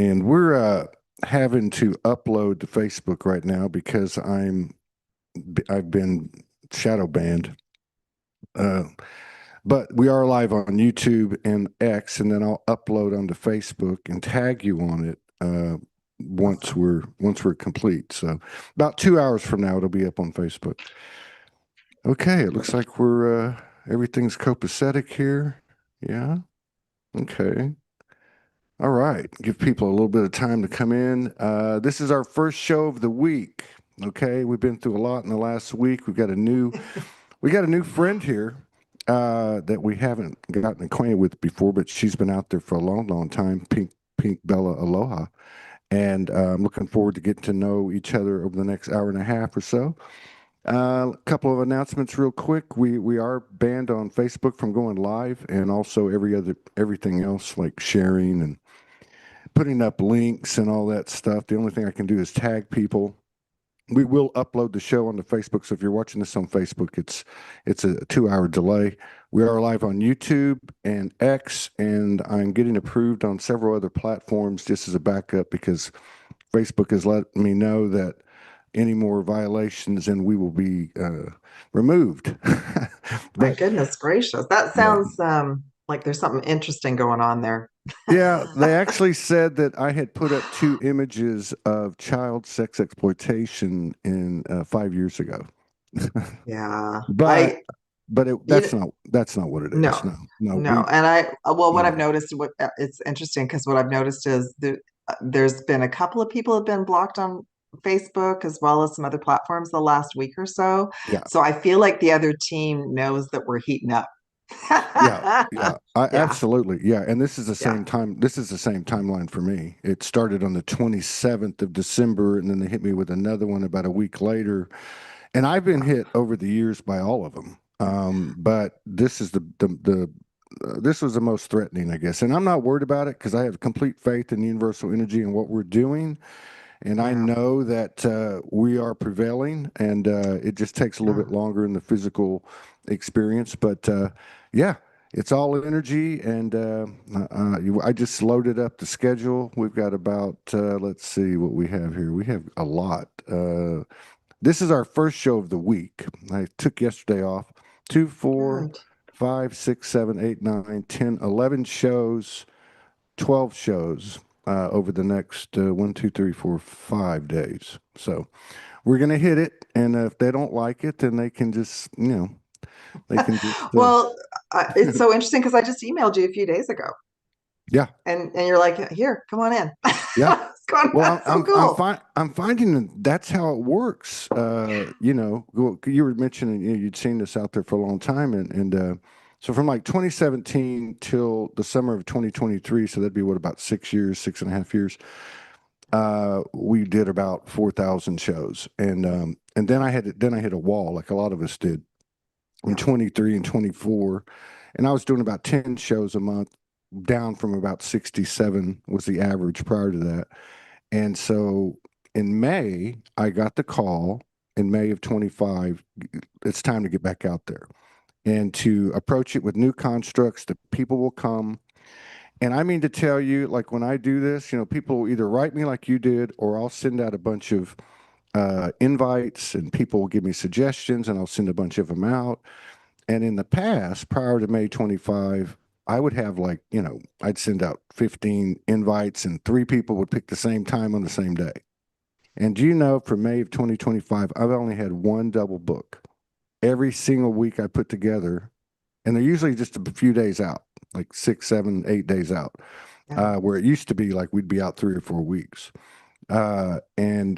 and we're having to upload to Facebook right now because I've been shadow banned. Uh, but we are live on YouTube and X, and then I'll upload onto Facebook and tag you on it once Awesome. we're complete. So about 2 hours from now, it'll be up on Facebook. Okay, it looks like we're everything's copacetic here. Yeah. Okay. All right. Give people a little bit of time to come in. This is our first show of the week. Okay, we've been through a lot in the last week. We got a new friend here that we haven't gotten acquainted with before, but she's been out there for a long, long time. Pink Bella Aloha, and I'm looking forward to getting to know each other over the next hour and a half or so. A couple of announcements real quick. We are banned on Facebook from going live, and also everything else like sharing and putting up links and all that stuff. The only thing I can do is tag people. We will upload the show onto Facebook. So if you're watching this on Facebook, it's a 2 hour delay. We are live on YouTube and X, and I'm getting approved on several other platforms just as a backup because Facebook has let me know that any more violations and we will be removed. My they goodness gracious. That yeah. sounds like there's something interesting going on there. Yeah, they actually said that I had put up two images of child sex exploitation in 5 years ago. Yeah. but I you that's know, not what it is. no. No, no, No. And well, what yeah, I've noticed, it's interesting because what I've noticed is there's been a couple of people have been blocked on Facebook as well as some other platforms the last week or so. yeah, So I feel like the other team knows that we're heating up. yeah, yeah. I Yeah. absolutely, yeah. And this is the Yeah. same time. This is the same timeline for me. It started on the 27th of December, and then they hit me with another one about a week later. And I've been hit over the years by all of them. But this is this was the most threatening, I guess. And I'm not worried about it because I have complete faith in universal energy and what we're doing. And I Yeah. know that we are prevailing, and it just takes a little Yeah. bit longer in the physical experience. But yeah, it's all energy. And I just loaded up the schedule. We've got about, let's see what we have here. We have a lot. This is our first show of the week. I took yesterday off. Two, four, Good. 5, 6, 7, 8, 9, 10, 11 shows, 12 shows over the next 1, 2, 3, 4, 5 days. So we're going to hit it. And if they don't like it, then they can just, they can just, Well, it's so interesting because I just emailed you a few days ago, yeah, and you're like, "Here, come on in." yeah. It's going, Well, that's so cool. I'm finding that that's how it works. You were mentioning you'd seen this out there for a long time, and so from like 2017 till the summer of 2023, so that'd be what, about 6 years, 6.5 years. We did about 4,000 shows, and then I hit a wall like a lot of us did in Yeah. 23 and 24, and I was doing about 10 shows a month, down from about 67 was the average prior to that. And so in May, I got the call in May of 25. It's time to get back out there and to approach it with new constructs. The people will come. And I mean to tell you, like when I do this, people will either write me like you did, or I'll send out a bunch of invites and people will give me suggestions and I'll send a bunch of them out. And in the past, prior to May 25, I would have like, I'd send out 15 invites and three people would pick the same time on the same day. And do you know, for May of 2025, I've only had one double book. Every single week I put together, and they're usually just a few days out, like 6, 7, 8 days out, Yeah. where it used to be like we'd be out 3 or 4 weeks.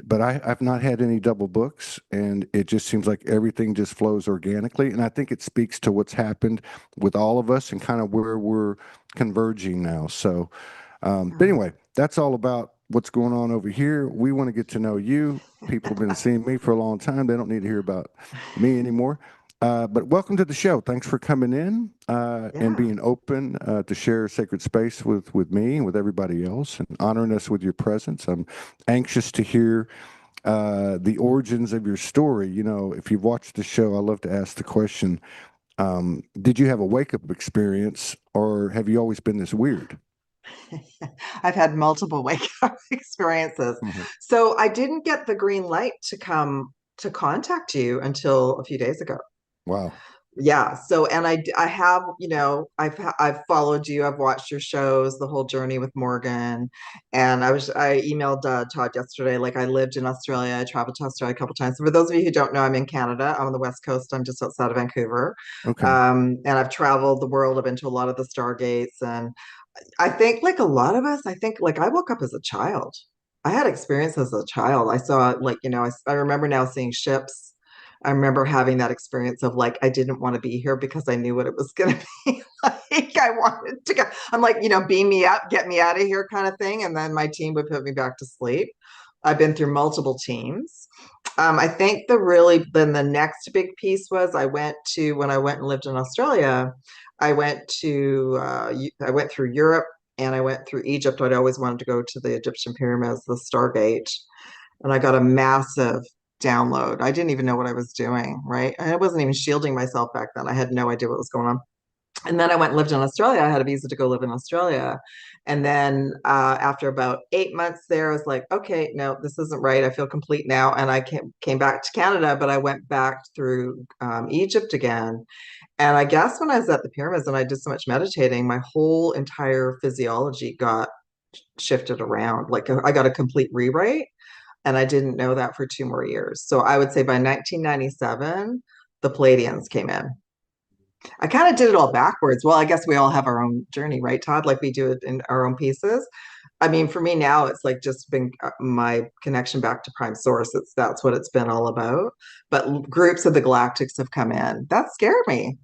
But I've not had any double books, and it just seems like everything just flows organically. And I think it speaks to what's happened with all of us and kind of where we're converging now. So, but Yeah. anyway, that's all about what's going on over here. We want to get to know you. People have been seeing me for a long time. They don't need to hear about me anymore. But welcome to the show. Thanks for coming in and Yeah. being open to share sacred space with me and with everybody else, and honoring us with your presence. I'm anxious to hear the origins of your story. If you've watched the show, I love to ask the question: did you have a wake up experience, or have you always been this weird? I've had multiple wake up experiences. Mhm. So I didn't get the green light to come to contact you until a few days ago. Wow. Yeah. So, and I have, I've followed you. I've watched your shows, the whole journey with Morgan, and I emailed Todd yesterday. Like I lived in Australia. I traveled to Australia a couple times. So for those of you who don't know, I'm in Canada. I'm on the West Coast. I'm just outside of Vancouver, Okay. and I've traveled the world. I've been to a lot of the Stargates, and I think like a lot of us, I think like I woke up as a child. I had experience as a child. I saw like, I remember now seeing ships. I remember having that experience of like I didn't want to be here because I knew what it was going to be like. I wanted to go. I'm like, beam me up, get me out of here kind of thing. And then my team would put me back to sleep. I've been through multiple teams. I think then the next big piece was when I went and lived in Australia, I went through Europe and I went through Egypt. I'd always wanted to go to the Egyptian pyramids, the Stargate, and I got a massive download. I didn't even know what I was doing, right? And I wasn't even shielding myself back then. I had no idea what was going on. And then I went and lived in Australia. I had a visa to go live in Australia. And then after about 8 months there, I was like, okay, no, this isn't right. I feel complete now. And I came back to Canada, but I went back through Egypt again. And I guess when I was at the pyramids and I did so much meditating, my whole entire physiology got shifted around. Like I got a complete rewrite. And I didn't know that for 2 more years. So I would say by 1997, the Palladians came in. I kind of did it all backwards. Well, I guess we all have our own journey, right, Todd? Like we do it in our own pieces. I mean, for me now, it's like just been my connection back to Prime Source. That's what it's been all about. But groups of the Galactics have come in. That scared me.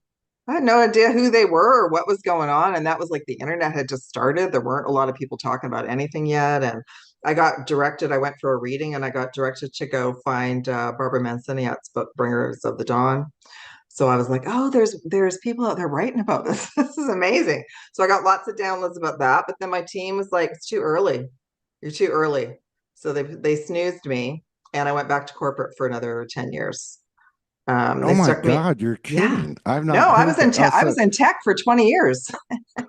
I had no idea who they were or what was going on. And that was like the internet had just started. There weren't a lot of people talking about anything yet. And I went for a reading and I got directed to go find Barbara Manciniat's book, Bringers of the Dawn. So I was like, oh, there's people out there writing about this. This is amazing. So I got lots of downloads about that. But then my team was like, it's too early. You're too early. So they snoozed me and I went back to corporate for another 10 years. Oh They my stuck me. God, you're Yeah. kidding. I've No, not heard that. Oh, I was so in tech for 20 years.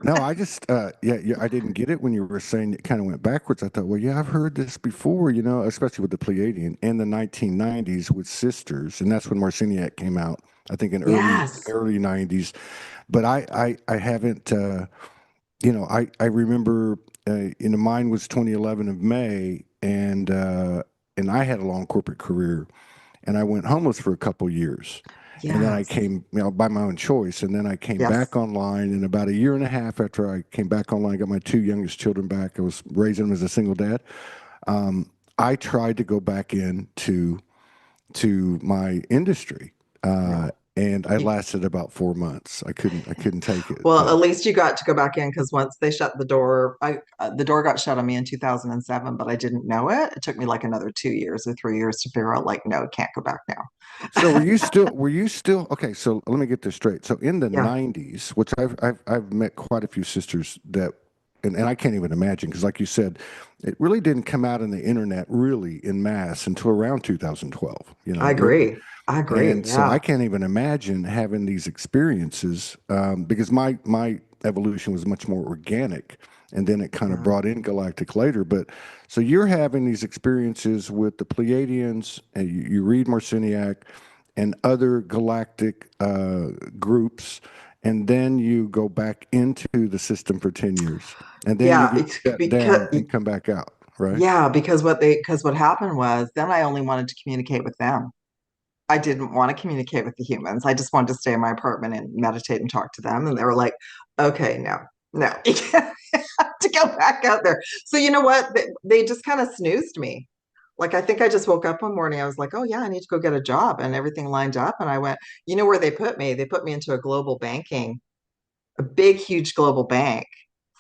no, I just yeah, I didn't get it when you were saying it kind of went backwards. I thought, well, yeah, I've heard this before, especially with the Pleiadian in the 1990s with Sisters, and that's when Marciniak came out. I think in Yes. early 90s. But I haven't I remember mine was 2011 of May, and I had a long corporate career, and I went homeless for a couple years. And then I Yes. came, by my own choice. And then I came back Yes. online. And about a year and a half after I came back online, I got my two youngest children back. I was raising them as a single dad. I tried to go back to my industry, Yeah. and I lasted about 4 months. I couldn't take it. Well, But at least you got to go back in because once they shut the door, the door got shut on me in 2007, but I didn't know it. It took me like another 2 years or 3 years to figure out like, no, can't go back so now. were you still okay? So let me get this straight. So in the Yeah. 90s, which I've met quite a few sisters that, and I can't even imagine because, like you said, it really didn't come out on the internet really in mass until around 2012. I agree. I agree. And so I Yeah. can't even imagine having these experiences because my evolution was much more organic, and then it kind of Yeah. brought in galactic later. But so you're having these experiences with the Pleiadians, and you read Marciniak and other galactic groups, and then you go back into the system for 10 years, and then you Yeah. get shut Because down and come back out, right? yeah, because what happened was then I only wanted to communicate with them. I didn't want to communicate with the humans. I just wanted to stay in my apartment and meditate and talk to them. And they were like, okay, no, no, you have to go back out there. So you know what? They just kind of snoozed me. Like I think I just woke up one morning. I was like, oh yeah, I need to go get a job and everything lined up. And I went, you know where they put me? They put me into a global banking, a big, huge global bank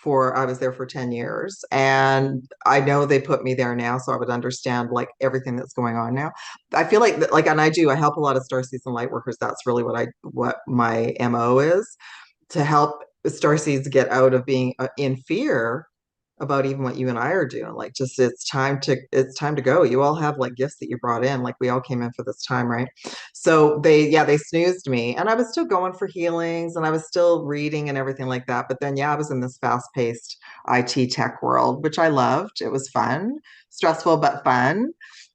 I was there for 10 years. And I know they put me there now, so I would understand like everything that's going on now. I feel like that, like, and I help a lot of star seeds and light workers. That's really what my MO is to help star seeds get out of being in fear about even what you and I are doing. Like just it's time to go. You all have like gifts that you brought in. Like we all came in for this time, right? So they snoozed me and I was still going for healings and I was still reading and everything like that. But then yeah, I was in this fast-paced IT tech world, which I loved. It was fun, stressful but fun.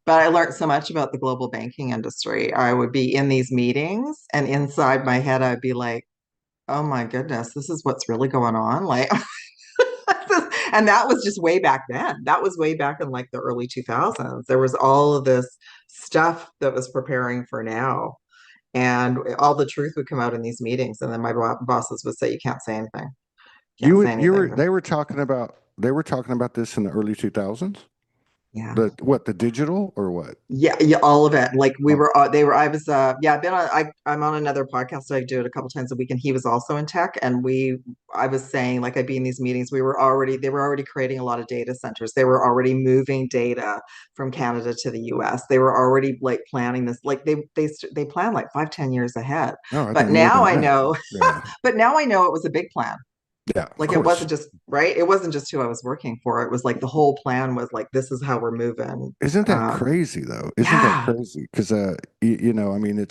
But I learned so much about the global banking industry. I would be in these meetings and inside my head I'd be like, oh my goodness, this is what's really going on. Like, and that was just way back then. That was way back in like the early 2000s. There was all of this stuff that was preparing for now. And all the truth would come out in these meetings. And then my bosses would say, you can't say anything. Can't say You were anything. they were talking about this in the early 2000s. Yeah. The digital or what? Yeah, yeah, all of it. Like we Oh, were, they were. I was, yeah. I've been on. I'm on another podcast. I do it a couple times a week, and he was also in tech. And I was saying, like, I'd be in these meetings. They were already creating a lot of data centers. They were already moving data from Canada to the U.S. They were already like planning this. Like they plan like 5, 10 years ahead. no, I But think more now than I that. know. Yeah. But now I know it was a big plan. Yeah, of Like it course. wasn't just right. It wasn't just who I was working for. It was like the whole plan was like, this is how we're moving. Isn't that Um, crazy though? Isn't that yeah, crazy? Because you know, I mean,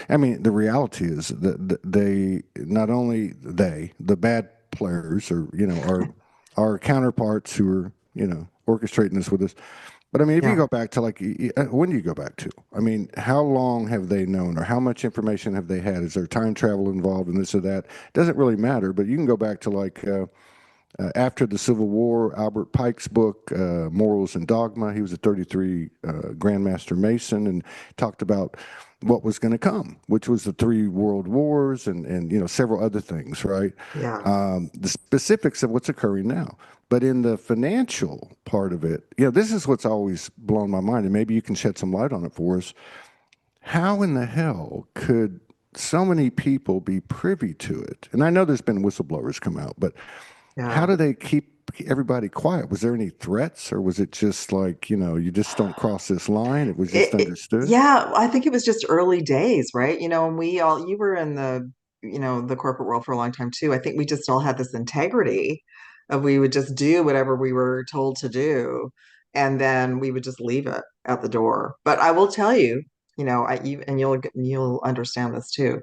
I mean, the reality is that they not only the bad players, or you know, our counterparts who are orchestrating this with us. But I mean, if you yeah. go back to like, when do you go back to? I mean, how long have they known, or how much information have they had? Is there time travel involved in this or that? Doesn't really matter. But you can go back to like. After the Civil War, Albert Pike's book, Morals and Dogma, he was a 33 Grandmaster Mason and talked about what was going to come, which was the three world wars and you know several other things, right? Yeah. The specifics of what's occurring now. But in the financial part of it, you know, this is what's always blown my mind, and maybe you can shed some light on it for us. How in the hell could so many people be privy to it? And I know there's been whistleblowers come out, but how Yeah. do they keep everybody quiet? Was there any threats, or was it just like, you know, you just don't cross this line? It was just understood? Yeah, I think it was just early days, right? And you were in the corporate world for a long time too. I think we just all had this integrity of we would just do whatever we were told to do, and then we would just leave it at the door. But I will tell you, and you'll understand this too.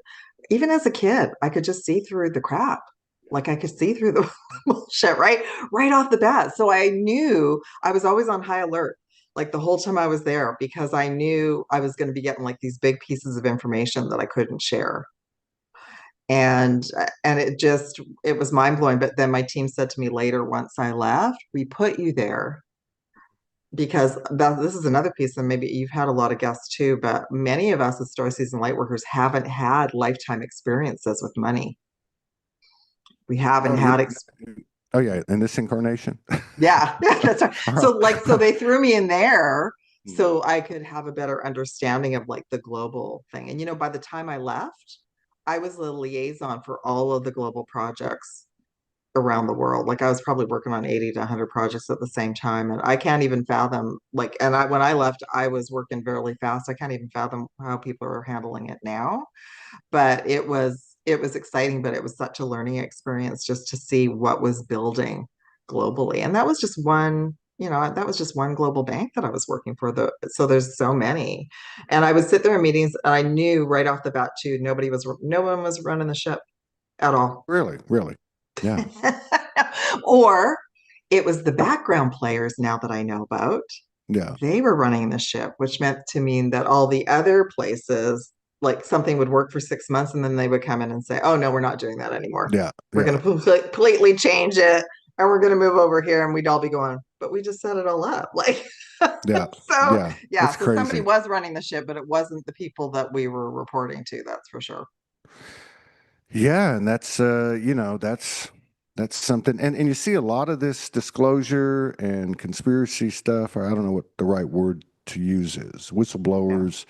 Even as a kid, I could just see through the crap. Like I could see through the bullshit, right off the bat. So I knew I was always on high alert like the whole time I was there because I knew I was going to be getting like these big pieces of information that I couldn't share. And it was mind blowing. But then my team said to me later, once I left, we put you there because this is another piece, and maybe you've had a lot of guests too, but many of us as star season light workers haven't had lifetime experiences with money. We haven't Oh, had oh yeah, in this incarnation. Yeah, that's right. Oh. So they threw me in there Hmm. so I could have a better understanding of like the global thing. And by the time I left, I was the liaison for all of the global projects around the world. Like I was probably working on 80 to 100 projects at the same time. And I can't even fathom like when I left, I was working very fast. I can't even fathom how people are handling it now, but it was exciting, but it was such a learning experience just to see what was building globally. And that was just one global bank that I was working for. So there's so many. And I would sit there in meetings and I knew right off the bat too, no one was running the ship at all. Really, really. Yeah, Or it was the background players now that I know about. yeah, They were running the ship, which meant to mean that all the other places, like something would work for 6 months and then they would come in and say, oh, no, we're not doing that anymore. yeah, We're yeah, going to completely change it and we're going to move over here. And we'd all be going, but we just set it all up. Like, yeah, so yeah. yeah, It's so somebody crazy. was running the ship, but it wasn't the people that we were reporting to, that's for sure. Yeah, and that's you know, that's something, and you see a lot of this disclosure and conspiracy stuff, or I don't know what the right word to use is, Yeah. whistleblowers.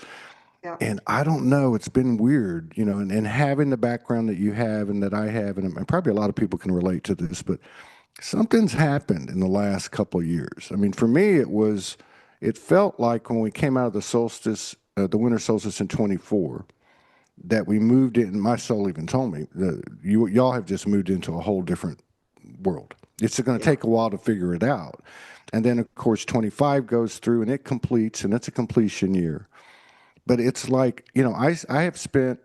Yeah. And I don't know, it's been weird, you know, and having the background that you have and that I have, and probably a lot of people can relate to this, but something's happened in the last couple of years. I mean, for me, it felt like when we came out of the solstice, the winter solstice in 24, that we moved in. My soul even told me that y'all have just moved into a whole different world. It's going to Yeah. take a while to figure it out. And then, of course, 25 goes through and it completes, and it's a completion year. But it's like, I have spent,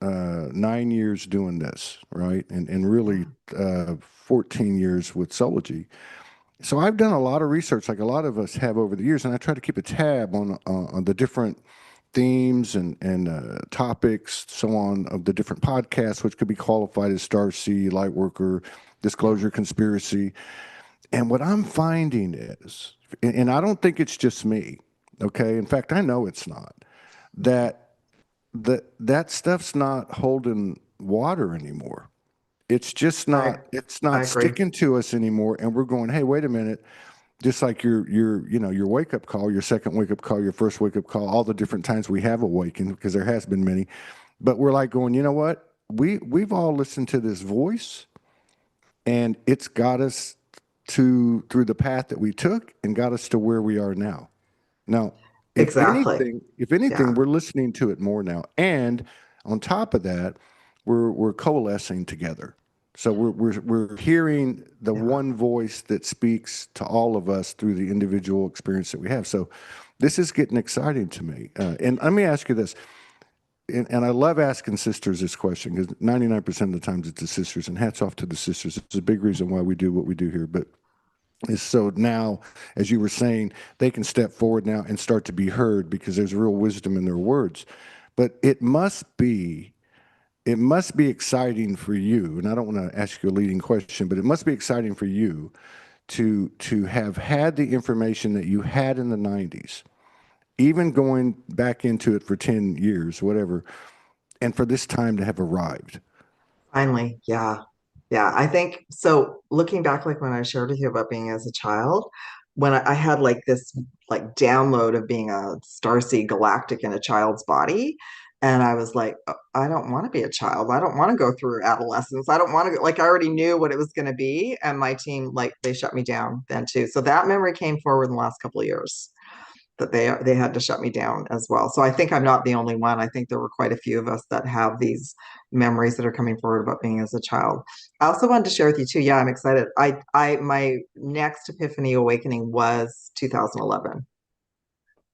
9 years doing this, right? And really Yeah. 14 years with Soulogy. So I've done a lot of research, like a lot of us have over the years, and I try to keep a tab on the different themes and topics, so on, of the different podcasts, which could be qualified as Starseed, Lightworker, Yeah. Disclosure, Conspiracy. And what I'm finding is, and I don't think it's just me, okay? In fact, I know it's not, Mhm. that that stuff's not holding water anymore. It's just I not, it's I not agree. sticking to us anymore. And we're going, hey, wait a minute. Just like your wake up call, your second wake up call, your first wake up call, all the different times we have awakened, because there has been many. But we're like going, you know what? We've all listened to this voice, and it's got us to through the path that we took and got us to where we are now. Now, Exactly. if anything, Yeah. we're listening to it more now. And on top of that, we're coalescing together. So we're hearing the Yeah. one voice that speaks to all of us through the individual experience that we have. So this is getting exciting to me. And let me ask you this, and I love asking sisters this question because 99% of the times it's the sisters, and hats off to the sisters. It's a big reason why we do what we do here. But is so now, as you were saying, they can step forward now and start to be heard because there's real wisdom in their words. But it must be exciting for you, and I don't want to ask you a leading question, but it must be exciting for you to have had the information that you had in the 90s, even going back into it for 10 years, whatever, and for this time to have arrived. Finally. Yeah. Yeah. I think so. Looking back, like when I shared with you about being as a child, when I had like this like download of being a starseed galactic in a child's body. And I was like, I don't want to be a child. I don't want to go through adolescence. I don't want to go, like, I already knew what it was going to be. And my team, like, they shut me down then too. So that memory came forward in the last couple of years, that they had to shut me down as well. So I think I'm not the only one. I think there were quite a few of us that have these memories that are coming forward about being as a child. I also wanted to share with you too. Yeah, I'm excited. I my next epiphany awakening was 2011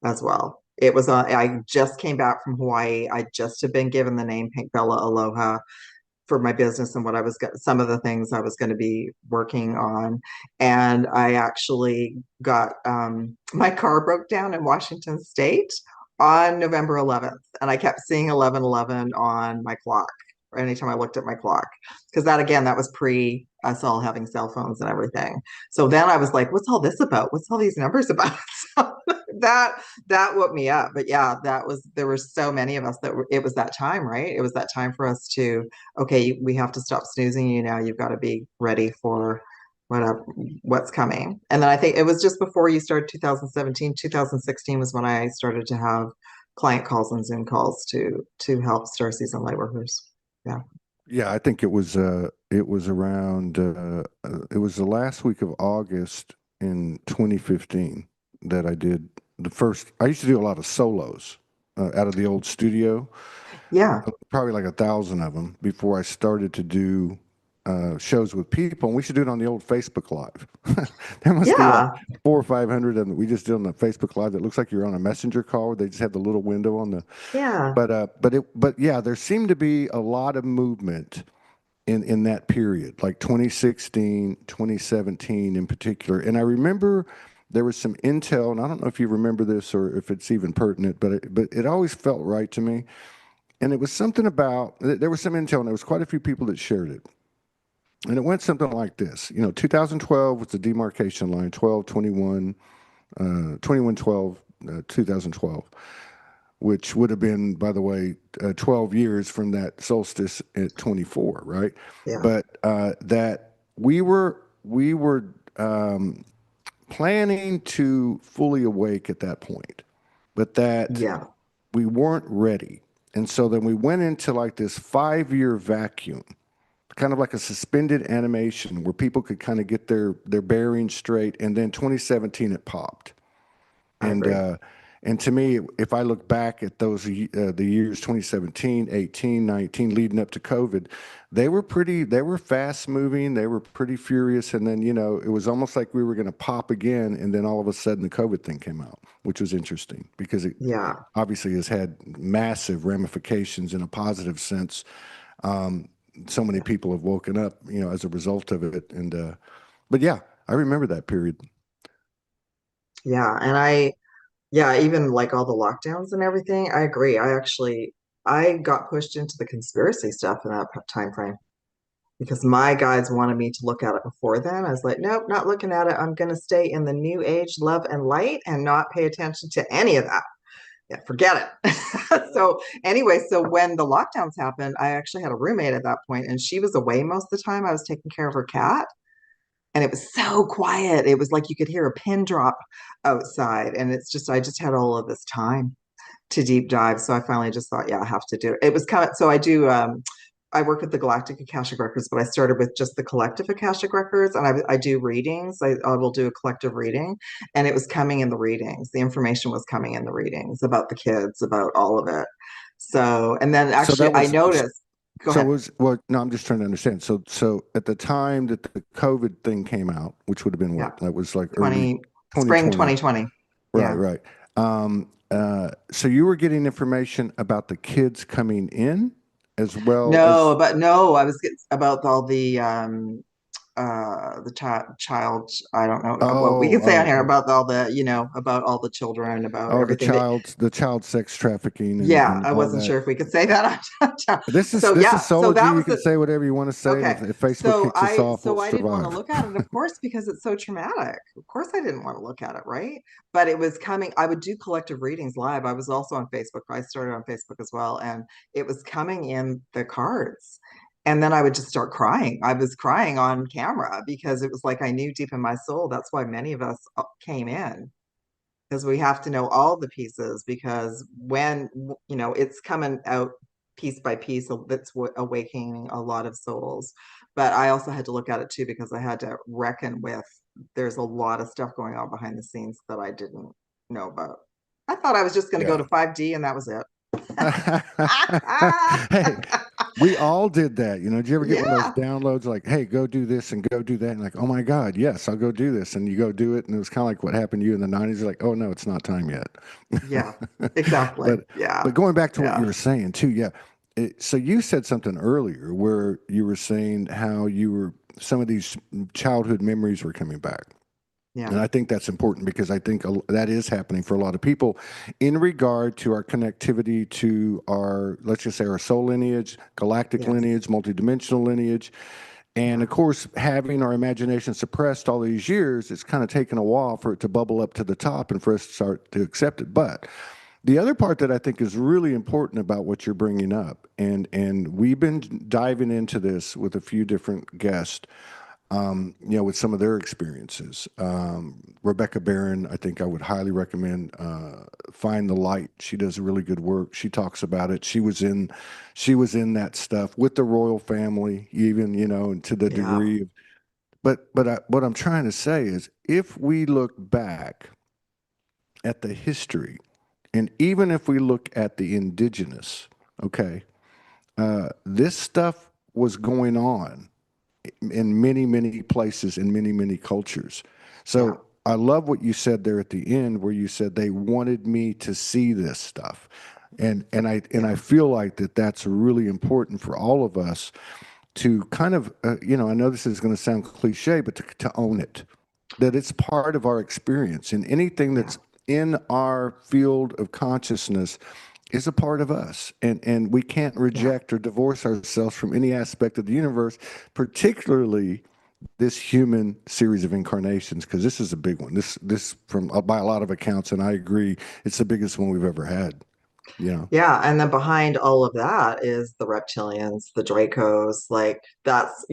as well. It was I just came back from Hawaii. I just had been given the name Pink Bella Aloha for my business and what I was some of the things I was going to be working on. And I actually got my car broke down in Washington State on November 11th, and I kept seeing 11:11 on my clock. Or anytime I looked at my clock, because that again, that was pre us all having cell phones and everything. So then I was like, "What's all this about? What's all these numbers about?" So that that woke me up. But yeah, that was there were so many of us that it was that time, right? It was that time for us to okay, we have to stop snoozing you now. You've got to be ready for whatever what's coming. And then I think it was just before you started 2017, 2016 was when I started to have client calls and Zoom calls to help star season light workers. Yeah. Yeah, I think it was around it was the last week of August in 2015 that I did the first. I used to do a lot of solos out of the old studio, Yeah. probably like 1,000 of them before I started to do shows with people. And we should do it on the old Facebook Live. There must be like Yeah. 400 or 500 of them we just did on the Facebook Live that looks like you're on a messenger call where they just have the little window on the. Yeah. But yeah, there seemed to be a lot of movement in that period, like 2016, 2017 in particular. And I remember there was some intel, and I don't know if you remember this or if it's even pertinent, but it always felt right to me. And it was something about there was some intel, and there was quite a few people that shared it. And it went something like this. 2012 was the demarcation line, 12, 21, 21, 12, 2012, which would have been, by the way, 12 years from that solstice at 24, right? Yeah. But that we were planning to fully awake at that point, but that Yeah. we weren't ready. And so then we went into like this 5 year vacuum, kind of like a suspended animation where people could kind of get their bearings straight. And then 2017 it popped. I And agree. And to me, if I look back at the years 2017, 18, 19, leading up to COVID, they were fast moving, they were pretty furious. And then, it was almost like we were going to pop again. And then all of a sudden the COVID thing came out, which was interesting because it Yeah. obviously has had massive ramifications in a positive sense. Um, so many Yeah. people have woken up, as a result of it. And, but yeah, I remember that period. Yeah. Yeah, even like all the lockdowns and everything, I agree. I got pushed into the conspiracy stuff in that time frame because my guides wanted me to look at it before then. I was like, nope, not looking at it. I'm going to stay in the new age, love and light and not pay attention to any of that. Yeah, forget it. So anyway, so when the lockdowns happened, I actually had a roommate at that point and she was away most of the time. I was taking care of her cat. And it was so quiet. It was like you could hear a pin drop outside. And I just had all of this time to deep dive. So I finally just thought, yeah, I have to do it. It was kind of, so I work with the Galactic Akashic Records, but I started with just the collective Akashic Records and I do readings. I will do a collective reading and it was coming in the readings. The information was coming in the readings about the kids, about all of it. So, and then So actually that I was noticed, go So ahead. was well, no, I'm just trying to understand. So at the time that the COVID thing came out, which would have been Yeah. what? That was like early 20, spring 2020. 2020. Right, Yeah. right. So you were getting information about the kids coming in as well as No, I was getting about all the child, I don't know what we oh, can say on oh, here oh, about all the, about all the children, about oh, everything that, the child sex trafficking yeah, and I all wasn't that. sure if we could say that on This so is yeah, so Soulogy. that You was can the say whatever you want to say, and okay. if Facebook kicks us off, we'll So I didn't want to survive. look at it, of course, because it's so traumatic. Of course I didn't want to look at it, right? But it was coming, I would do collective readings live. I was also on Facebook. I started on Facebook as well, and it was coming in the cards. And then I would just start crying. I was crying on camera because it was like I knew deep in my soul that's why many of us came in because we have to know all the pieces because when it's coming out piece by piece that's awakening a lot of souls, but I also had to look at it too because I had to reckon with there's a lot of stuff going on behind the scenes that I didn't know about. I thought I was just going to go Yeah. to 5D and that was it. Hey, we all did that. Did you ever get one of those Yeah, downloads like, hey, go do this and go do that? And like, oh my God, yes, I'll go do this. And you go do it. And it was kind of like what happened to you in the 90s. You're like, oh no, it's not time yet. yeah, exactly. But Yeah, but going back to what you yeah, were saying too, yeah. So you said something earlier where you were saying how some of these childhood memories were coming back. yeah, And I think that's important because I think that is happening for a lot of people in regard to our connectivity to our, let's just say, our soul lineage, galactic yes, lineage, multidimensional lineage. And yeah, of course, having our imagination suppressed all these years, it's kind of taken a while for it to bubble up to the top and for us to start to accept it. But the other part that I think is really important about what you're bringing up, and we've been diving into this with a few different guests, with some of their experiences. Rebecca Barron, I think I would highly recommend Find the Light. She does really good work. She talks about it. She was in that stuff with the royal family, even and to the yeah, degree. But what I'm trying to say is, if we look back at the history, and even if we look at the indigenous, okay, this stuff was going on in many, many places in many, many cultures. yeah, So I love what you said there at the end, where you said they wanted me to see this stuff, and I yeah, feel like that's really important for all of us to kind of I know this is going to sound cliche, but to own it, that it's part of our experience, and anything yeah, that's in our field of consciousness is a part of us, and we can't yeah. reject or divorce ourselves from any aspect of the universe, particularly this human series of incarnations, because this is a big one. This from by a lot of accounts, and I agree, it's the biggest one we've ever had. Yeah. Yeah, and then behind all of that is the reptilians, the Dracos. Like that's,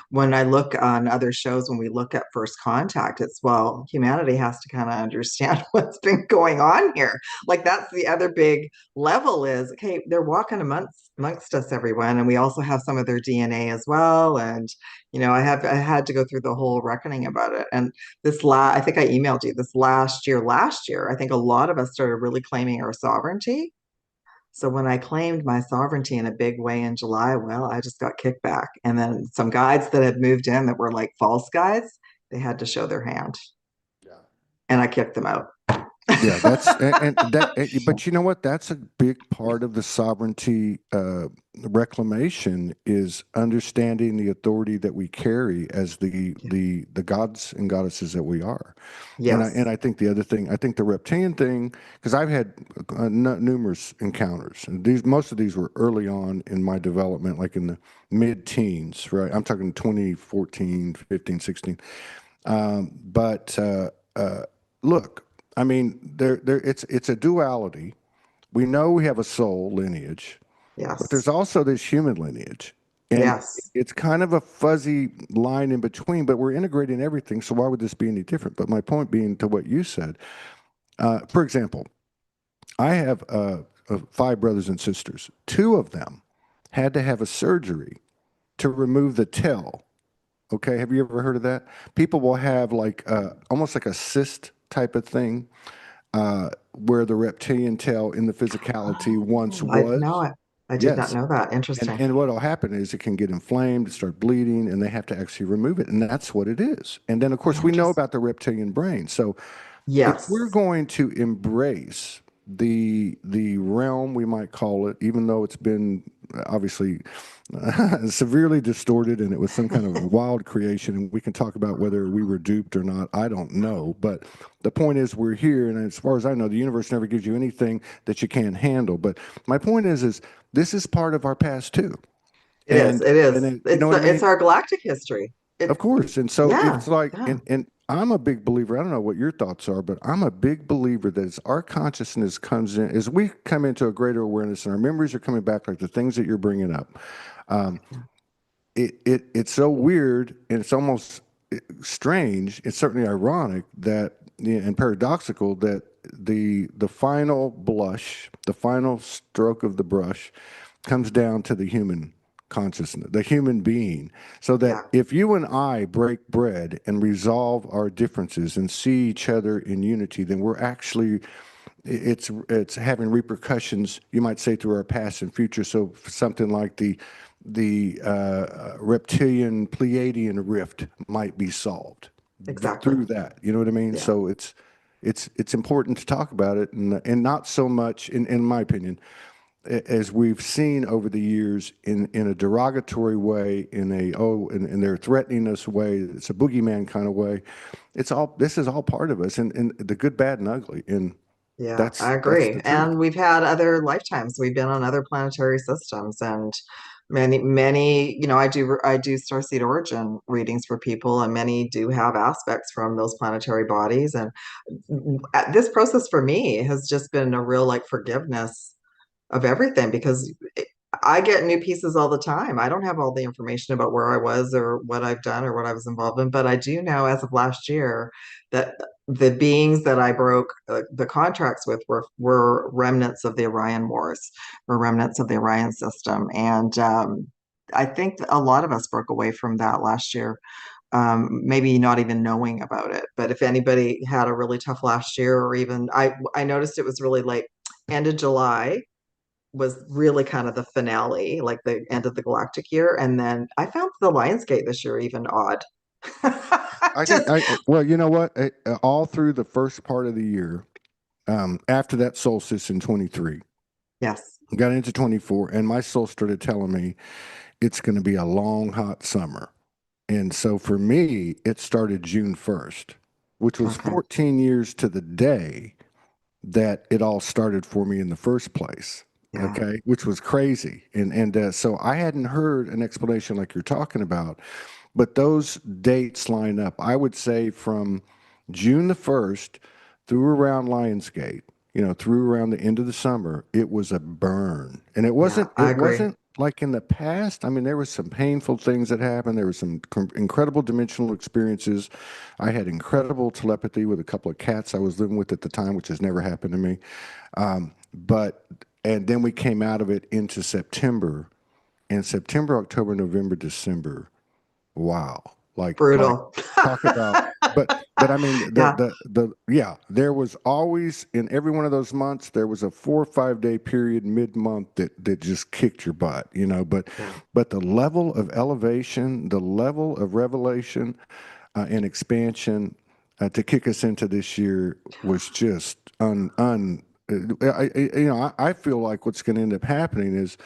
when I look on other shows, when we look at First Contact, it's well, humanity has to kind of understand what's been going on here. Like that's the other big level is okay, they're walking amongst us, everyone, and we also have some of their DNA as well. And I had to go through the whole reckoning about it. And I think I emailed you this last year, I think a lot of us started really claiming our sovereignty. So when I claimed my sovereignty in a big way in July, well, I just got kicked back. And then some guides that had moved in that were like false guides, they had to show their hand, Yeah. and I kicked them out. Yeah, that's and that. But you know what? That's a big part of the sovereignty reclamation is understanding the authority that we carry as the gods and goddesses that we are. And Yes. I think the other thing, I think the reptilian thing, because I've had numerous encounters, and these most of these were early on in my development, like in the mid-teens, right? I'm talking 2014, 15, 16. But look, I mean, it's a duality. We know we have a soul lineage, but there's Yes. also this human lineage. And Yes. it's kind of a fuzzy line in between, but we're integrating everything. So why would this be any different? But my point being to what you said, for example, I have five brothers and sisters. Two of them had to have a surgery to remove the tail. Okay, have you ever heard of that? People will have like almost like a cyst type of thing where the reptilian tail in the physicality once Oh, I no, was. I did not Yes. know that. And Interesting. and what'll happen is it can get inflamed, start bleeding, and they have to actually remove it. And that's what it is. And then of course we know Interesting. about the reptilian brain. So if we're Yes. going to embrace the realm, we might call it, even though it's been obviously severely distorted and it was some kind of wild creation, and we can talk about whether we were duped or not. I don't know, but the point is we're here, and as far as I know, the universe never gives you anything that you can't handle. But my point is this is part of our past too, It is. It and is. you know what I It's mean? our galactic history. Of course. And so Yeah, it's like, yeah, and I'm a big believer. I don't know what your thoughts are, but I'm a big believer that as our consciousness comes in, as we come into a greater awareness and our memories are coming back, like the things that you're bringing up, um, it's so weird and it's almost strange. It's certainly ironic that and paradoxical that the final blush, the final stroke of the brush, comes down to the human consciousness, the human being. So that yeah, if you and I break bread and resolve our differences and see each other in unity, then we're actually it's having repercussions, you might say, through our past and future. So something like the reptilian Pleiadian rift might be solved exactly. through that. You know what I mean? Yeah, So it's important to talk about it, and not so much, in my opinion, as we've seen over the years in a derogatory way, and they're threatening us way. It's a boogeyman kind of way. This is all part of us, and the good, bad, and ugly, and yeah, I that's agree. the truth. And we've had other lifetimes. We've been on other planetary systems, and many, I do starseed origin readings for people, and many do have aspects from those planetary bodies. And this process for me has just been a real like forgiveness of everything because I get new pieces all the time. I don't have all the information about where I was or what I've done or what I was involved in, but I do know as of last year that the beings that I broke the contracts with were remnants of the Orion Wars, were remnants of the Orion system, and I think a lot of us broke away from that last year. Maybe not even knowing about it. But if anybody had a really tough last year, or even I noticed it was really like end of July was really kind of the finale, like the end of the galactic year. And then I found the Lionsgate this year even odd. I think Just well, you know what? All through the first part of the year, after that solstice in 23, yes, got into 24, and my soul started telling me it's going to be a long, hot summer. And so for me, it started June 1st, which was okay, 14 years to the day that it all started for me in the first place. yeah, Okay, which was crazy, and so I hadn't heard an explanation like you're talking about, but those dates line up. I would say from June the 1st through around Lionsgate, through around the end of the summer, it was a burn. And it Yeah, wasn't I it agree. wasn't like in the past. I mean, there was some painful things that happened. There was some incredible dimensional experiences. I had incredible telepathy with a couple of cats I was living with at the time, which has never happened to me. But and then we came out of it into September. And September, October, November, December. Wow. Like Brutal. talk about but I mean Yeah, yeah, there was always in every one of those months there was a 4 or 5 day period mid-month that just kicked your butt, yeah, but the level of elevation, the level of revelation and expansion to kick us into this year was just un I feel like what's going to end up happening is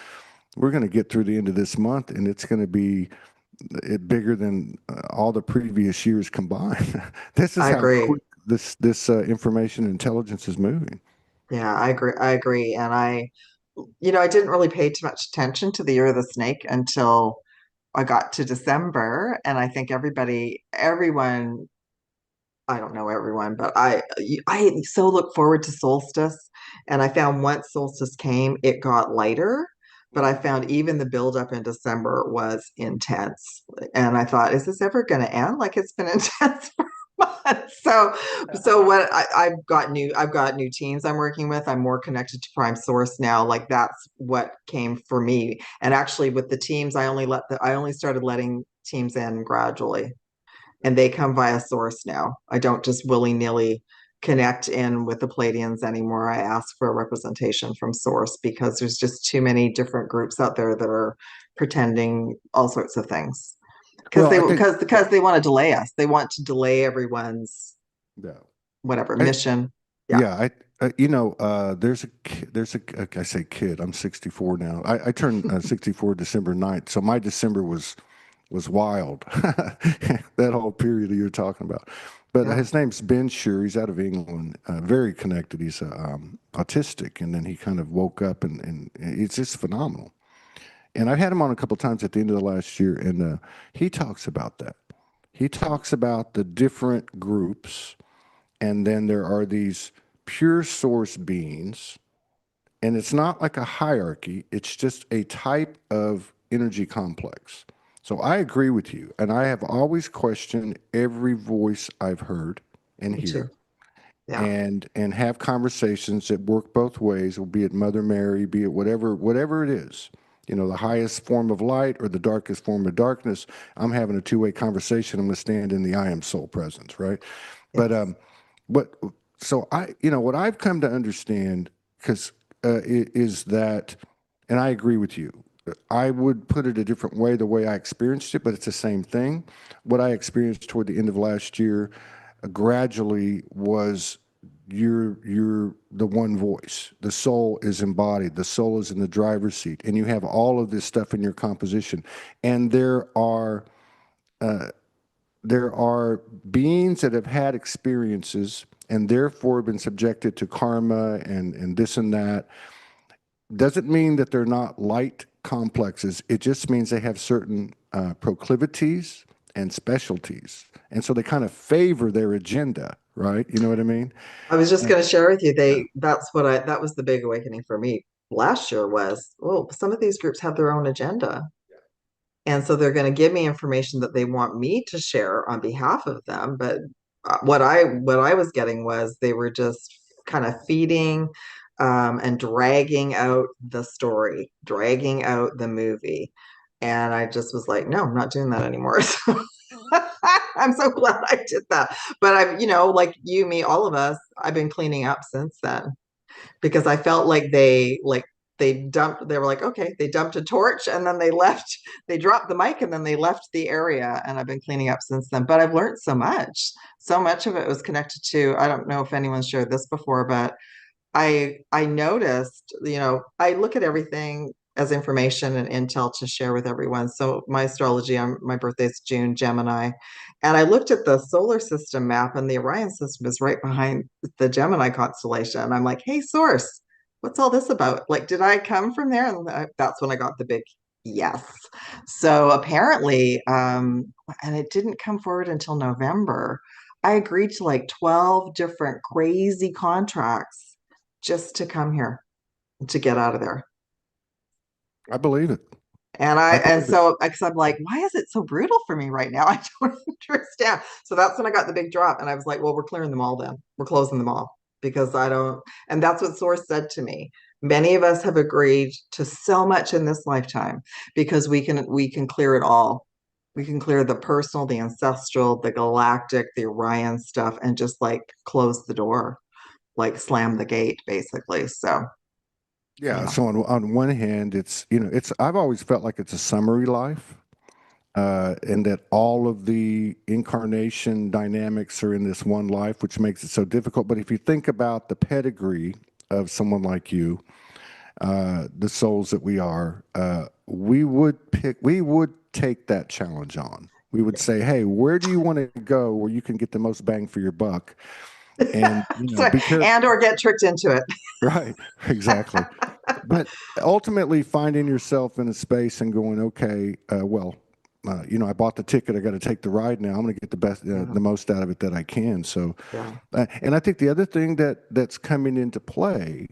we're going to get through the end of this month and it's going to be bigger than all the previous years combined. This is I how agree. quick this information intelligence is moving. Yeah, I agree. I agree. And I didn't really pay too much attention to the year of the snake until I got to December. And I think everyone, I don't know everyone, but I so look forward to solstice. And I found once solstice came, it got lighter. But I found even the buildup in December was intense. And I thought, is this ever going to end? Like it's been intense for months. So what I've got new teams I'm working with. I'm more connected to Prime Source now. Like that's what came for me. And actually with the teams, I only started letting teams in gradually and they come via source now. I don't just willy-nilly connect in with the Palladians anymore. I ask for a representation from source because there's just too many different groups out there that are pretending all sorts of things. Because Well, they I think because they want to delay us. They want to delay everyone's yeah, whatever I, mission. Yeah. yeah. There's a I say kid. I'm 64 now. I turned 64 December 9th, so my December was wild. That whole period that you're talking about. But Yeah. his name's Ben Sure. He's out of England, very connected. He's autistic, and then he kind of woke up, and it's just phenomenal. And I've had him on a couple times at the end of the last year, and he talks about that. He talks about the different groups, and then there are these pure source beings, and it's not like a hierarchy, it's just a type of energy complex. So I agree with you, and I have always questioned every voice I've heard and Me too. hear Yeah. and have conversations that work both ways, be it Mother Mary, be it whatever it is, the highest form of light or the darkest form of darkness. I'm having a two-way conversation. I'm going to stand in the I am soul presence, right? But Yes. what so what I've come to understand because is that, and I agree with you. I would put it a different way, the way I experienced it, but it's the same thing. What I experienced toward the end of last year gradually was you're the one voice. The soul is embodied. The soul is in the driver's seat, and you have all of this stuff in your composition. And there are beings that have had experiences and therefore been subjected to karma and this and that. Doesn't mean that they're not light complexes. It just means they have certain proclivities and specialties. And so they kind of favor their agenda, right? You know what I mean? I was just And going to share with you, yeah, that was the big awakening for me last year was, oh, some of these groups have their own agenda. And so they're going to give me information that they want me to share on behalf of them. But what I was getting was they were just kind of feeding and dragging out the story, dragging out the movie. And I just was like, no, I'm not doing that anymore. So I'm so glad I did that. But like you, me, all of us, I've been cleaning up since then because I felt like they were like, okay, they dumped a torch and then they left, they dropped the mic and then they left the area. And I've been cleaning up since then. But I've learned so much. So much of it was connected to, I don't know if anyone's shared this before, but I noticed, I look at everything as information and intel to share with everyone. So my astrology, my birthday's June, Gemini. And I looked at the solar system map and the Orion system is right behind the Gemini constellation. And I'm like, hey, source, what's all this about? Like, did I come from there? And that's when I got the big yes. So apparently, and it didn't come forward until November. I agreed to like 12 different crazy contracts just to come here, to get out of there. I believe it. And I and believe it. so because I'm like, why is it so brutal for me right now? I don't understand. So that's when I got the big drop, and I was like, well, we're clearing them all then. We're closing them all because I don't. And that's what Source said to me. Many of us have agreed to so much in this lifetime because we can clear it all. We can clear the personal, the ancestral, the galactic, the Orion stuff, and just like close the door, like slam the gate, basically. So Yeah. yeah, So on one hand, it's it's I've always felt like it's a summary life, and that all of the incarnation dynamics are in this one life, which makes it so difficult. But if you think about the pedigree of someone like you, the souls that we are, we would take that challenge on. We would say, hey, where do you want to go where you can get the most bang for your buck? And, so, be careful. and or get tricked into it. Right, exactly. But ultimately, finding yourself in a space and going, okay, I bought the ticket. I got to take the ride now. I'm going to get the best, Yeah, the most out of it that I can. So, yeah, and I think the other thing that's coming into play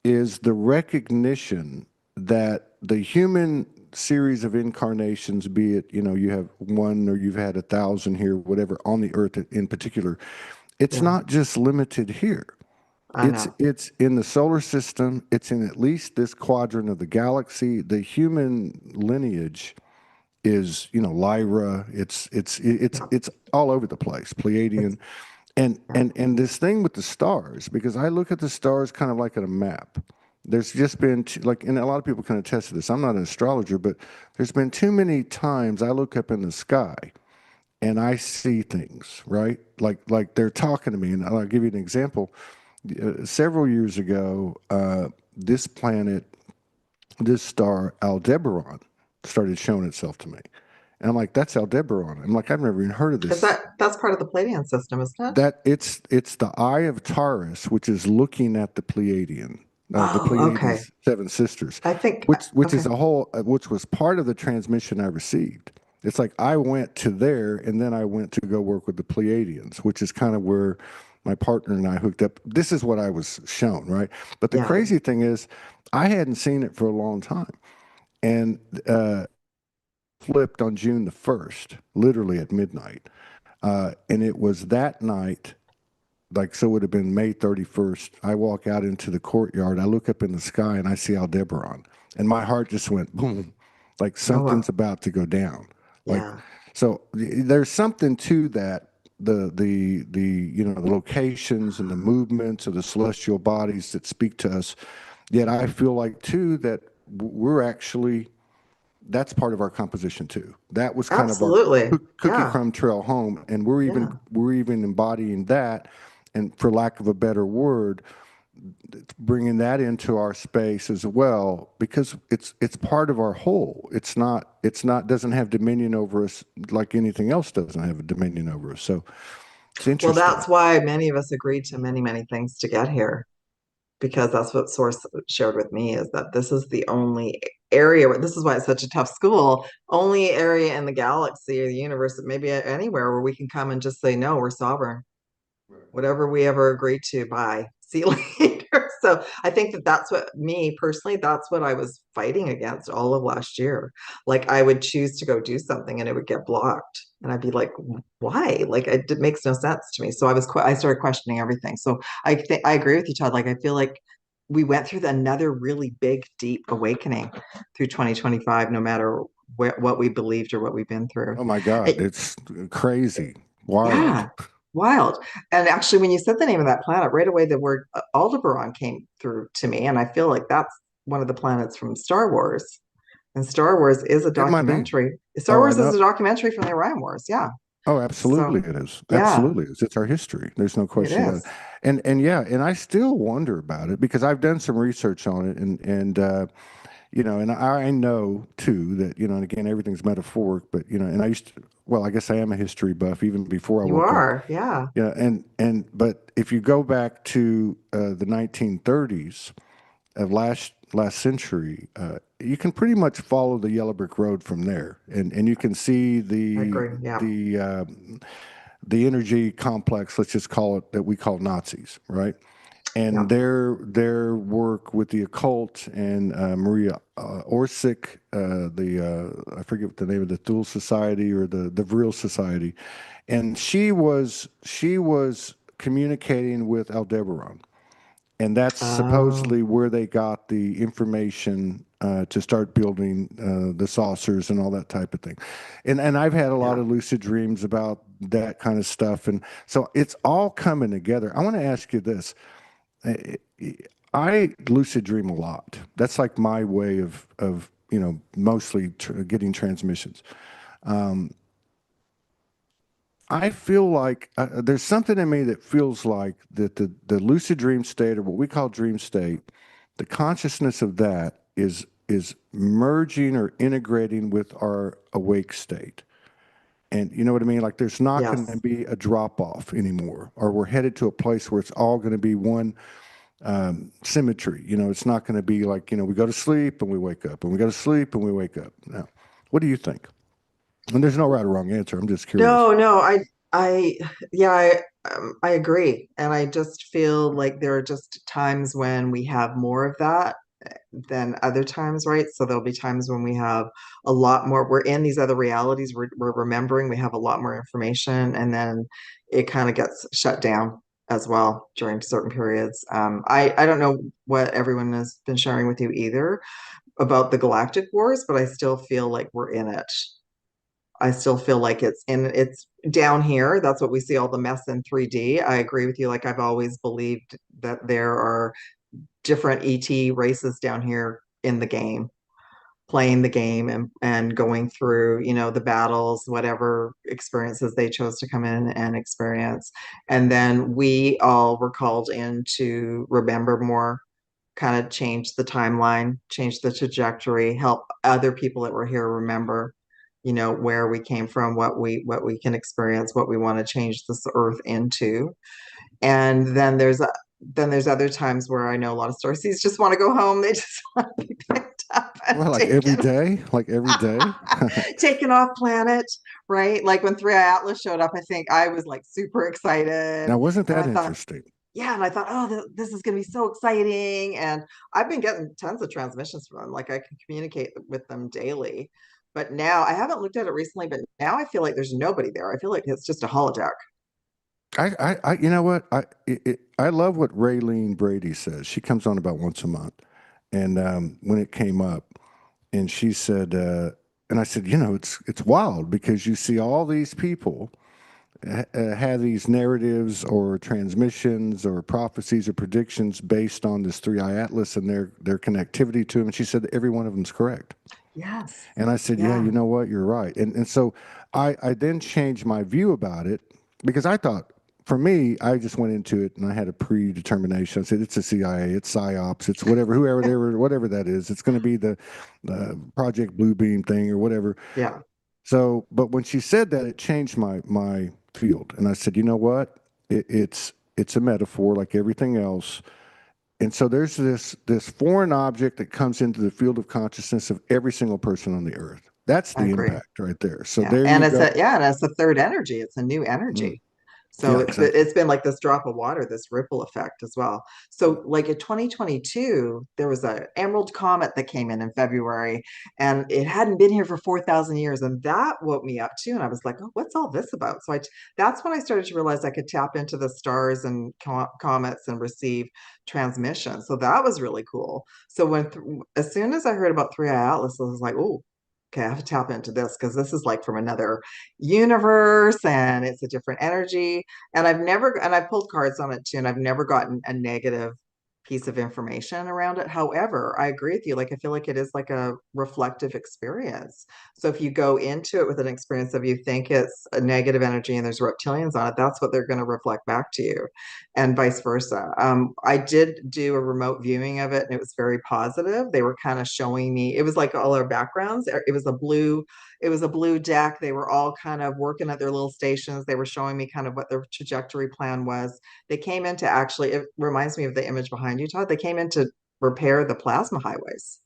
is the recognition that the human series of incarnations, be it, you have one or you've had 1,000 here, whatever, on the earth in particular, it's yeah. not just limited here. I It's know. it's in the solar system. It's in at least this quadrant of the galaxy. The human lineage is, Lyra. Yeah, It's all over the place. it's Pleiadian, and yeah, and this thing with the stars, because I look at the stars kind of like at a map. There's just been like, and a lot of people can attest to this. I'm not an astrologer, but there's been too many times I look up in the sky and I see things, right? Like they're talking to me, and I'll give you an example. Several years ago, this planet, this star Aldebaran, started showing itself to me, and I'm like, "That's Aldebaran." I'm like, "I've never even heard of is this." that's part of the Palladian system, isn't it? That it's the Eye of Taurus, which is looking at the Oh, okay. Pleiades seven sisters, I think which is okay. a whole, which was part of the transmission I received. It's like I went to there, and then I went to go work with the Pleiadians, which is kind of where my partner and I hooked up. This is what I was shown, right? But the Yeah. crazy thing is, I hadn't seen it for a long time, and flipped on June the 1st, literally at midnight, and it was that night, like, so it would have been May 31st. I walk out into the courtyard. I look up in the sky and I see Aldebaran. And my heart just went boom, like Oh, something's about to go down. Like, yeah. so there's something to that. The locations and the movements of the celestial bodies that speak to us. Yet I feel like too that we're actually, that's part of our composition too. That was kind of our Absolutely. cookie Yeah. crumb trail home, and we're even Yeah. we're even embodying that, and for lack of a better word, bringing that into our space as well, because it's part of our whole. It's not doesn't have dominion over us like anything else doesn't have a dominion over us. So it's Well, interesting. that's why many of us agreed to many, many things to get here, because that's what Source shared with me is that this is the only area where this is why it's such a tough school, only area in the galaxy or the universe, maybe anywhere where we can come and just say, no, we're sovereign. Whatever we ever agreed to, bye. See you later. So I think that that's what me personally, that's what I was fighting against all of last year. Like I would choose to go do something and it would get blocked. And I'd be like, why? Like it makes no sense to me. So I started questioning everything. So I think I agree with you, Todd. Like I feel like we went through another really big, deep awakening through 2025, no matter what we believed or what we've been through. Oh my God, it's crazy, wild. Yeah, wild. And actually, when you said the name of that planet, right away the word Aldebaran came through to me, and I feel like that's one of the planets from Star Wars. And Star Wars is a It might be. documentary. Star Oh, I Wars is know. a documentary from the Orion Wars. Yeah. Oh, absolutely So, it is. yeah, Absolutely it is. It's our history. There's no it question about it. is. And yeah, and I still wonder about it because I've done some research on it, and I know too that, and again, everything's metaphoric, but and I used to, well, I guess I am a history buff even before I You woke up. are. Yeah, Yeah, but if you go back to the 1930s of last century, you can pretty much follow the yellow brick road from there, and you can see I the agree. Yeah, the energy complex, let's just call it, that we call Nazis, right? and Yeah. their work with the occult and Maria Orsic, the I forget what the name of the Thule Society or the Vril Society, and she was communicating with Aldebaran, and that's Oh, supposedly where they got the information to start building the saucers and all that type of thing. And I've had a lot yeah. of lucid dreams about that kind of stuff, and so it's all coming together. I want to ask you this: I, I lucid dream a lot. That's like my way of mostly getting transmissions. I feel like there's something in me that feels like that the lucid dream state, or what we call dream state, the consciousness of that is merging or integrating with our awake state. And you know what I mean? Like there's not going to Yes. be a drop off anymore, or we're headed to a place where it's all going to be one symmetry. It's not going to be like, we go to sleep and we wake up, and we go to sleep and we wake up. Now, what do you think? And there's no right or wrong answer. I'm just curious. No, no, I, yeah, I agree. And I just feel like there are just times when we have more of that than other times, right? So there'll be times when we have a lot more, we're in these other realities, we're remembering, we have a lot more information, and then it kind of gets shut down as well during certain periods. I don't know what everyone has been sharing with you either about the galactic wars, but I still feel like we're in it. I still feel like it's down here. That's what we see, all the mess in 3D. I agree with you. Like I've always believed that there are different ET races down here in the game, playing the game and going through, the battles, whatever experiences they chose to come in and experience. And then we all were called in to remember more, kind of change the timeline, change the trajectory, help other people that were here remember, where we came from, what we can experience, what we want to change this earth into. And then there's other times where I know a lot of Starseeds just want to go home. They just want to be picked up and Well, like every day. taken off planet, right? Like when 3i Atlas showed up, I think I was like super excited. Now, wasn't And that I thought, interesting? yeah, and I thought, oh, this is going to be so exciting. And I've been getting tons of transmissions from them. Like I can communicate with them daily. But now I haven't looked at it recently, but now I feel like there's nobody there. I feel like it's just a holodeck. You know what? I love what Raylene Brady says. She comes on about once a month, and when it came up, and she said, and I said, it's wild because you see all these people have these narratives or transmissions or prophecies or predictions based on this 3i Atlas and their connectivity to them. And she said that every one of them's correct. Yes. And I said, yeah, Yeah. you know what? You're right. And so I then changed my view about it because I thought, for me, I just went into it and I had a predetermination. I said, it's a CIA, it's PSYOPs, it's whatever, whatever that is. It's going to be the Project Bluebeam thing or whatever. Yeah. So, but when she said that, it changed my field. And I said, you know what? It's a metaphor like everything else. And so there's this foreign object that comes into the field of consciousness of every single person on the earth. That's I the agree. impact right there. So Yeah. there And you it's go. a third energy. It's a new Mm. energy. So Yeah, it's exactly. it's been like this drop of water, this ripple effect as well. So like in 2022, there was a emerald comet that came in February, and it hadn't been here for 4,000 years, and that woke me up too. And I was like, oh, what's all this about? So that's when I started to realize I could tap into the stars and comets and receive transmission. So that was really cool. So as soon as I heard about 3i Atlas, I was like, oh, okay, I have to tap into this because this is like from another universe and it's a different energy. And I've pulled cards on it too, and I've never gotten a negative piece of information around it. However, I agree with you. Like, I feel like it is like a reflective experience. So if you go into it with an experience of you think it's a negative energy and there's reptilians on it, that's what they're going to reflect back to you, and vice versa. I did do a remote viewing of it, and it was very positive. They were kind of showing me, it was like all our backgrounds. It was a blue deck. They were all kind of working at their little stations. They were showing me kind of what their trajectory plan was. They came in to actually, it reminds me of the image behind you, Todd. They came in to repair the plasma highways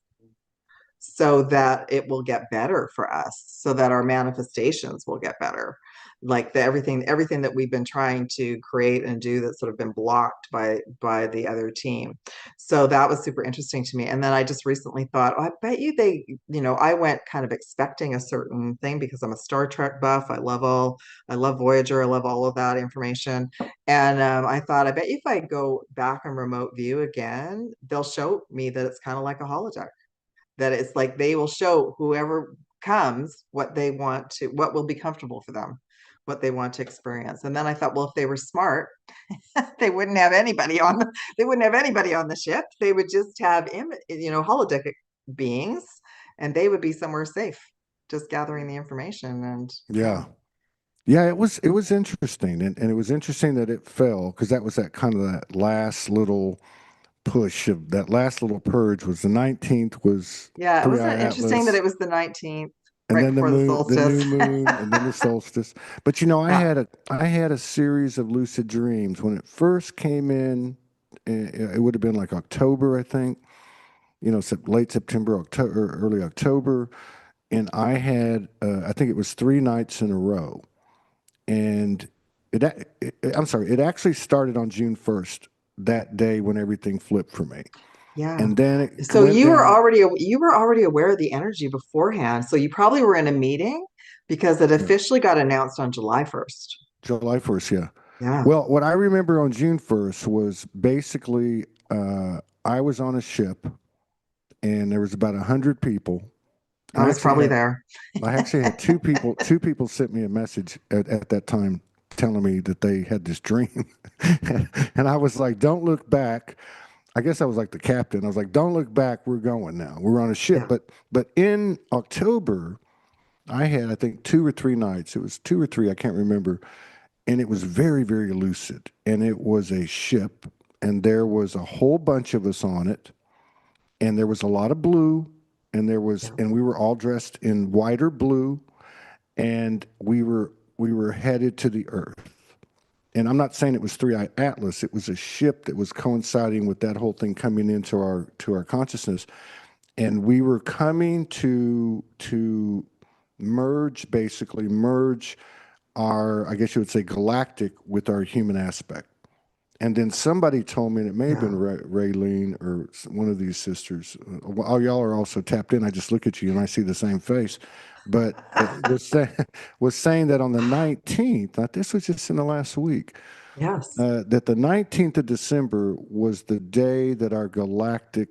so that it will get better for us, so that our manifestations will get better. like the everything that we've been trying to create and do that's sort of been blocked by the other team. So that was super interesting to me. And then I just recently thought, oh, I bet you they, I went kind of expecting a certain thing because I'm a Star Trek buff. I love Voyager, I love all of that information. And I thought, I bet you if I go back and remote view again, they'll show me that it's kind of like a holodeck, that it's like they will show whoever comes what they want to, what will be comfortable for them, what they want to experience. And then I thought, well, if they were smart, they wouldn't have anybody on the, they wouldn't have anybody on the ship. They would just have holodeck beings, and they would be somewhere safe, just gathering the information. And yeah, Yeah. Yeah, it was interesting, and it was interesting that it fell because that was that kind of that last little push of that last little purge was the 19th was yeah, it Three wasn't Eye interesting that Atlas, it was the 19th, and right then before the the solstice. new moon, and then the solstice. But Yeah, I had a series of lucid dreams when it first came in. It would have been like October, I think. Late September, October, early October, and I had I think it was 3 nights in a row, and I'm sorry, it actually started on June 1st, that day when everything flipped for me, yeah. and then it So went down. you were already aware of the energy beforehand. So you probably were in a meeting because it Yeah, officially got announced on July 1st. July 1st, yeah. Yeah. Well, what I remember on June 1st was basically I was on a ship and there was about 100 people. I was probably there. I actually had two people sent me a message at that time telling me that they had this dream. And I was like, don't look back. I guess I was like the captain. I was like, don't look back. We're going now. We're on a ship. Yeah. But in October, I had I think 2 or 3 nights. It was 2 or 3. I can't remember. And it was very, very lucid. And it was a ship, and there was a whole bunch of us on it, and there was a lot of blue, Yeah. and we were all dressed in white or blue, and we were headed to the Earth. And I'm not saying it was Three Eye Atlas. It was a ship that was coinciding with that whole thing coming into our consciousness, and we were coming to merge our, I guess you would say, galactic with our human aspect. And then somebody told me, and it may have Yeah. been Raylene or one of these sisters. All y'all are also tapped in. I just look at you and I see the same face. But was saying that on the 19th, this was just in the last week, Yes. that the 19th of December was the day that our galactic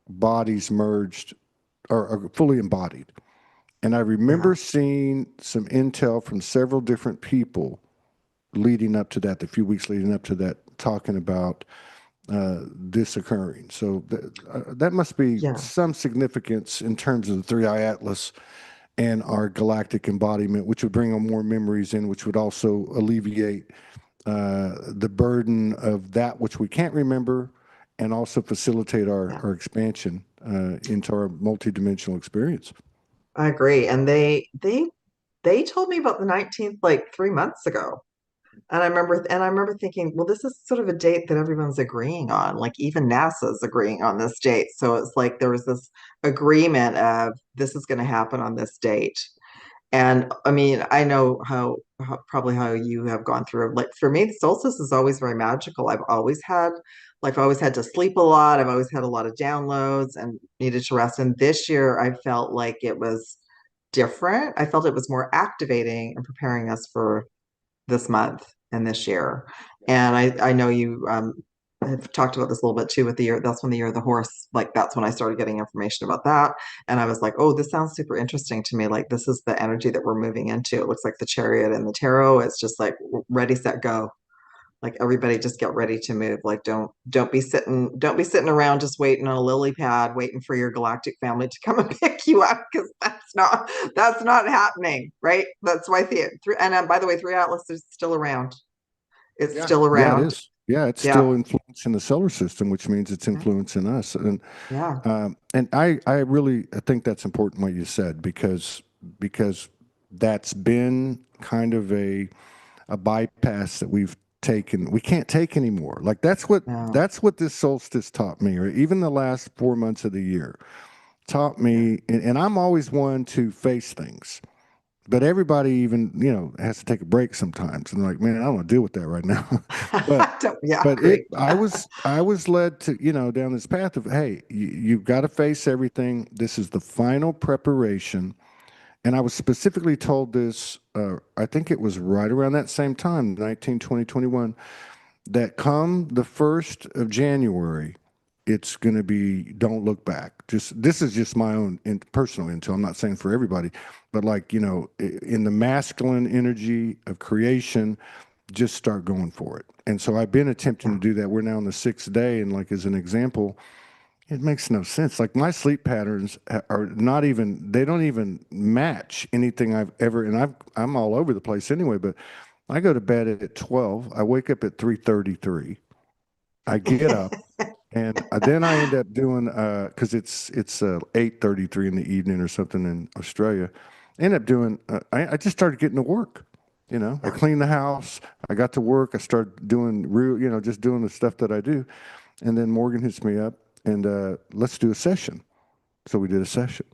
bodies merged or are fully embodied. And I Yeah. remember seeing some intel from several different people leading up to that, the few weeks leading up to that, talking about this occurring. So that must be Yeah. some significance in terms of the Three Eye Atlas and our galactic embodiment, which would bring on more memories in, which would also alleviate the burden of that which we can't remember, and also facilitate Yeah. our expansion into our multidimensional experience. I agree. And they told me about the 19th like 3 months ago. And I remember thinking, well, this is sort of a date that everyone's agreeing on. Like even NASA's agreeing on this date. So it's like there was this agreement of this is going to happen on this date. And I mean, I know how probably how you have gone through. Like for me, the solstice is always very magical. I've always had to sleep a lot. I've always had a lot of downloads and needed to rest. And this year, I felt like it was different. I felt it was more activating and preparing us for this month and this year. And I know you have talked about this a little bit too with the year. That's when the year of the horse, like that's when I started getting information about that. And I was like, oh, this sounds super interesting to me. Like this is the energy that we're moving into. It looks like the chariot and the tarot. It's just like ready, set, go. Like everybody just get ready to move. Like don't be sitting around just waiting on a lily pad, waiting for your galactic family to come and pick you up because that's not happening, right? That's why the and by the way, Three Atlas is still around. It's Yeah. still Yeah, it around. is. Yeah, it's Yeah. still influencing the solar system, which means it's Yeah. influencing us. Yeah. And I really I think that's important what you said because that's been kind of a bypass that we've taken. We can't take anymore. Like No. that's what this solstice taught me, or even the last 4 months of the year taught Yeah. me. And I'm always one to face things. But everybody even, has to take a break sometimes. And they're like, man, I don't want to deal with that right now. but Yeah, but great. I was led to, down this path of, hey, you've got to face everything. This is the final preparation. And I was specifically told this, I think it was right around that same time, 19, 20, 21, that come the 1st of January, it's going to be don't look back. Just this is just my own personal intel. I'm not saying for everybody, but like, in the masculine energy of creation, just start going for it. And so I've been attempting Yeah. to do that. We're now on the 6th day. And like, as an example, it makes no sense. Like my sleep patterns are not even, they don't even match anything I've ever, and I'm all over the place anyway, but I go to bed at 12. I wake up at 3:33. I get up and then I end up doing, cause it's 8:33 in the evening or something in Australia. I end up doing, I just started getting to work. I Yeah. cleaned the house. I got to work. I started doing real, just doing the stuff that I do. And then Morgan hits me up and let's do a session. So we did a session,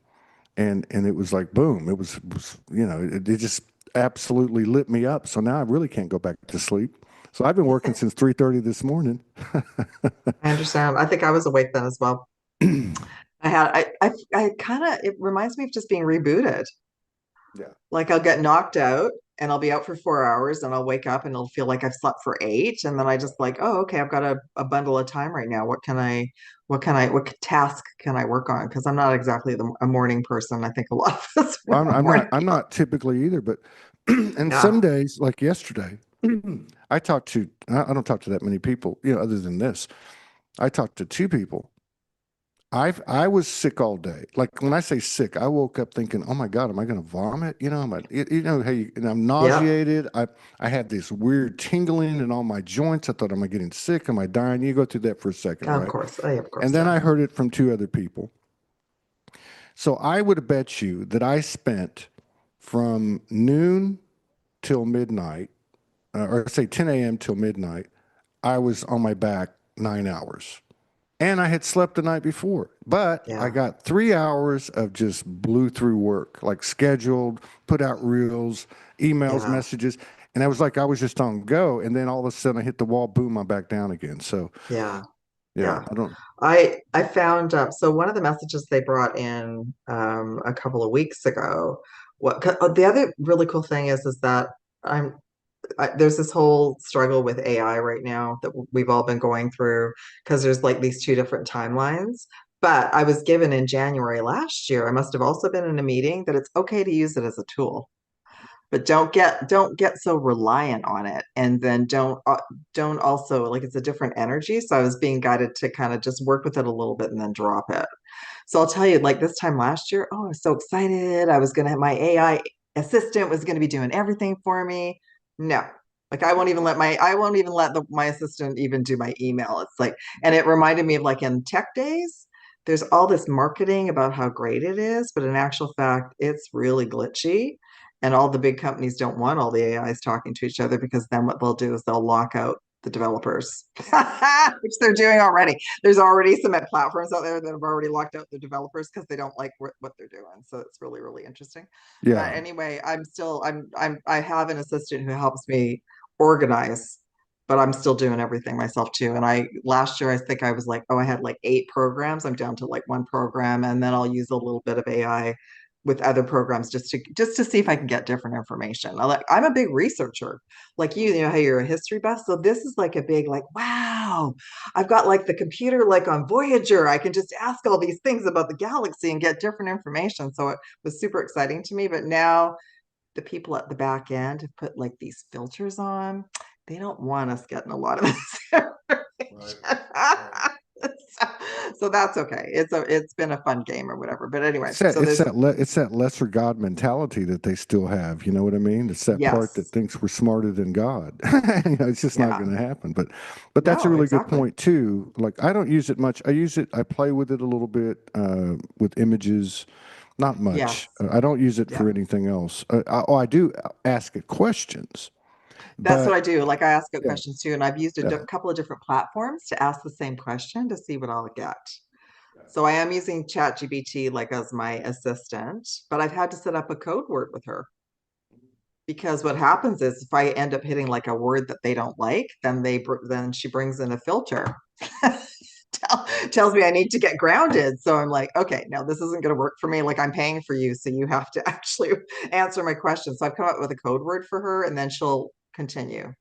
and it was like boom. It just absolutely lit me up. So now I really can't go back to sleep. So I've been working since 3:30 this morning. I understand. I think I was awake then as well. I kind of, it reminds me of just being rebooted. Yeah. Like I'll get knocked out and I'll be out for 4 hours and I'll wake up and it'll feel like I've slept for eight. And then I just like, oh, okay, I've got a bundle of time right now. What task can I work on? Because I'm not exactly a morning person. I think a lot of us Well, are I'm not. morning I'm people. not typically either, but and some Yeah. days, like yesterday, I talked to. I don't talk to that many people, other than this. I talked to two people. I was sick all day. Like when I say sick, I woke up thinking, "Oh my God, am I going to vomit?" Hey, and I'm Yeah. nauseated. I had this weird tingling in all my joints. I thought, "Am I getting sick? Am I dying?" You go through that for a second, Of right? course. Of And course. then Yeah. I heard it from two other people. So I would bet you that I spent from noon till midnight, or say 10 a.m. till midnight. I was on my back 9 hours. And I had slept the night before, but I Yeah. got 3 hours of just blew through work, like scheduled, put out reels, emails, Yeah. messages. And I was like, I was just on go. And then all of a sudden I hit the wall, boom, I'm back down again. So Yeah. yeah, Yeah. I don't, I found so one of the messages they brought in a couple of weeks ago. The other really cool thing is that I'm there's this whole struggle with AI right now that we've all been going through because there's like these two different timelines. But I was given in January last year, I must have also been in a meeting that it's okay to use it as a tool, but don't get so reliant on it, and then don't also like it's a different energy. So I was being guided to kind of just work with it a little bit and then drop it. So I'll tell you, like this time last year, oh, I was so excited. I was gonna have my AI assistant was gonna be doing everything for me. No. Like I won't even let my assistant even do my email. It's like, and it reminded me of like in tech days, there's all this marketing about how great it is, but in actual fact, it's really glitchy. And all the big companies don't want all the AIs talking to each other because then what they'll do is they'll lock out the developers, which they're doing already. There's already some platforms out there that have already locked out the developers because they don't like what they're doing. So it's really, really interesting. But yeah. anyway, I have an assistant who helps me organize, but I'm still doing everything myself too. And last year I think I was like, oh, I had like 8 programs. I'm down to like one program, and then I'll use a little bit of AI with other programs just to see if I can get different information. I'm a big researcher, like you know how you're a history buff. So this is like a big like, wow, I've got like the computer like on Voyager. I can just ask all these things about the galaxy and get different information. So it was super exciting to me. But now the people at the back end have put like these filters on. They don't want us getting a lot of this Right. information. Right. so, so that's okay. It's been a fun game or whatever. But anyway, It's that so it's there's that le it's that lesser God mentality that they still have. You know what I mean? It's that part that yes, thinks we're smarter than God. It's just not yeah, going to happen. But that's a no, really good exactly. point too. Like I don't use it much. I use it. I play with it a little bit with images, not much. Yes, I don't use it yeah. for anything else. I do ask it questions, That's what but I do. Like I ask it yeah, questions too, and I've used yeah. couple of different platforms to ask the same question to see what I'll get. So I am using ChatGPT like as my assistant, but I've had to set up a code word with her. because what happens is if I end up hitting like a word that they don't like, then then she brings in a filter. Tells me I need to get grounded. So I'm like, okay, now this isn't going to work for me. Like I'm paying for you, so you have to actually answer my questions. So I've come up with a code word for her, and then she'll continue.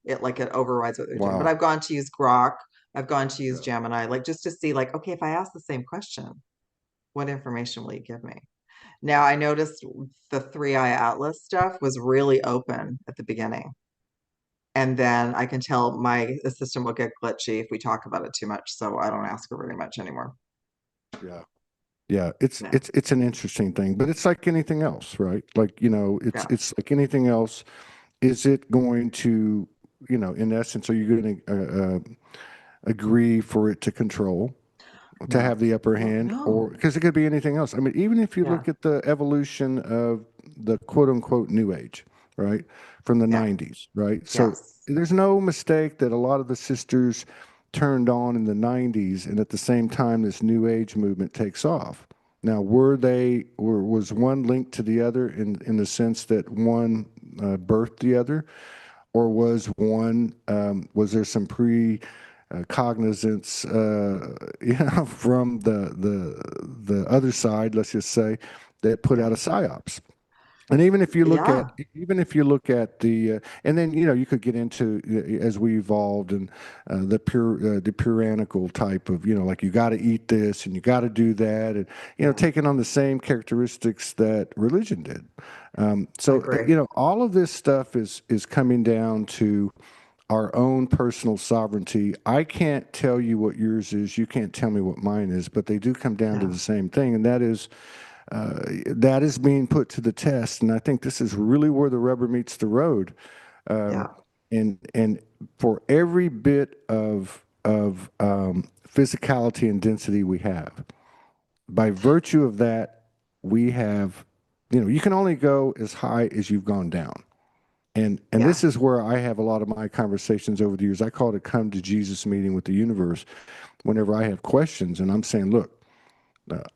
It overrides what they're doing. But Wow. I've gone to use Grok. I've gone to use Yeah. Gemini, like just to see, like, okay, if I ask the same question, what information will you give me? Now I noticed the three eye atlas stuff was really open at the beginning. And then I can tell my assistant will get glitchy if we talk about it too much. So I don't ask her very much anymore. Yeah. Yeah, it's Yeah. it's it's an interesting thing, but it's like anything else, right? Like, it's Yeah. it's like anything else. Is it going to, in essence, are you going to agree for it to control, to have No. the upper Well, hand, or no. because it could be anything else? I mean, even if you Yeah. look at the evolution of the quote unquote new age, right, from the Yeah. 90s, right? So Yes. there's no mistake that a lot of the sisters turned on in the 90s, and at the same time, this new age movement takes off. Now, was one linked to the other in the sense that one birthed the other, or was there some cognizance, from the other side, let's just say, that put Yeah. out a psyops? And Yeah. even if you look at and then you could get into, as we evolved, and the puritanical type of, like, you got to eat this and you got to do that, and Yeah. taking on the same characteristics that religion did. I So agree. all of this stuff is coming down to our own personal sovereignty. I can't tell you what yours is. You can't tell me what mine is, but they do come down to Yeah. the same thing, and that is being put to the test. And I think this is really where the rubber meets the road. Um, Yeah. and for every bit of physicality and density we have, by virtue of that, we have, you can only go as high as you've gone down. And Yeah. this is where I have a lot of my conversations over the years. I call it a come to Jesus meeting with the universe. Whenever I have questions, and I'm saying, look,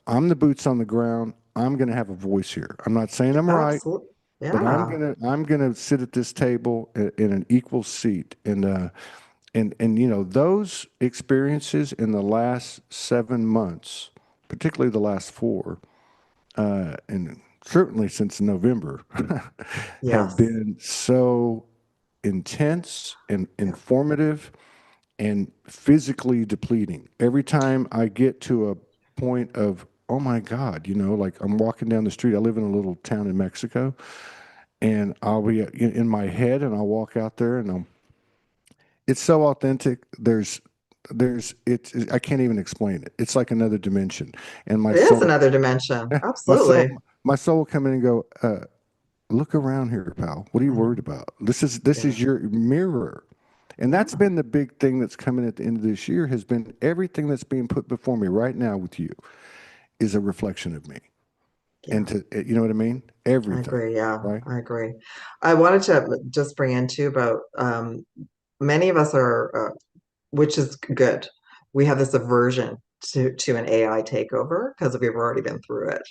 I'm the boots on the ground. I'm going to have a voice here. I'm not saying I'm right, Absolutely. but Yeah. I'm gonna sit at this table in an equal seat. And those experiences in the last 7 months, particularly the last four, and certainly since November, have Yes. been so intense and Yeah. informative and physically depleting. Every time I get to a point of, oh my God, like I'm walking down the street. I live in a little town in Mexico, and I'll be in my head, and I'll walk out there, and it's so authentic. I can't even explain it. It's like another dimension, and It is another dimension. my soul, Absolutely. my soul will come in and go, look around here, pal. What are you I know. worried about? This is Yeah. your mirror. And that's Yeah. been the big thing that's coming at the end of this year, has been everything that's being put before me right now with you is a reflection of me. Yeah. And you know what I mean? I Everything, agree. Yeah. right? I agree. I wanted to just bring in too about many of us are, which is good. We have this aversion to an AI takeover because we've already been through it.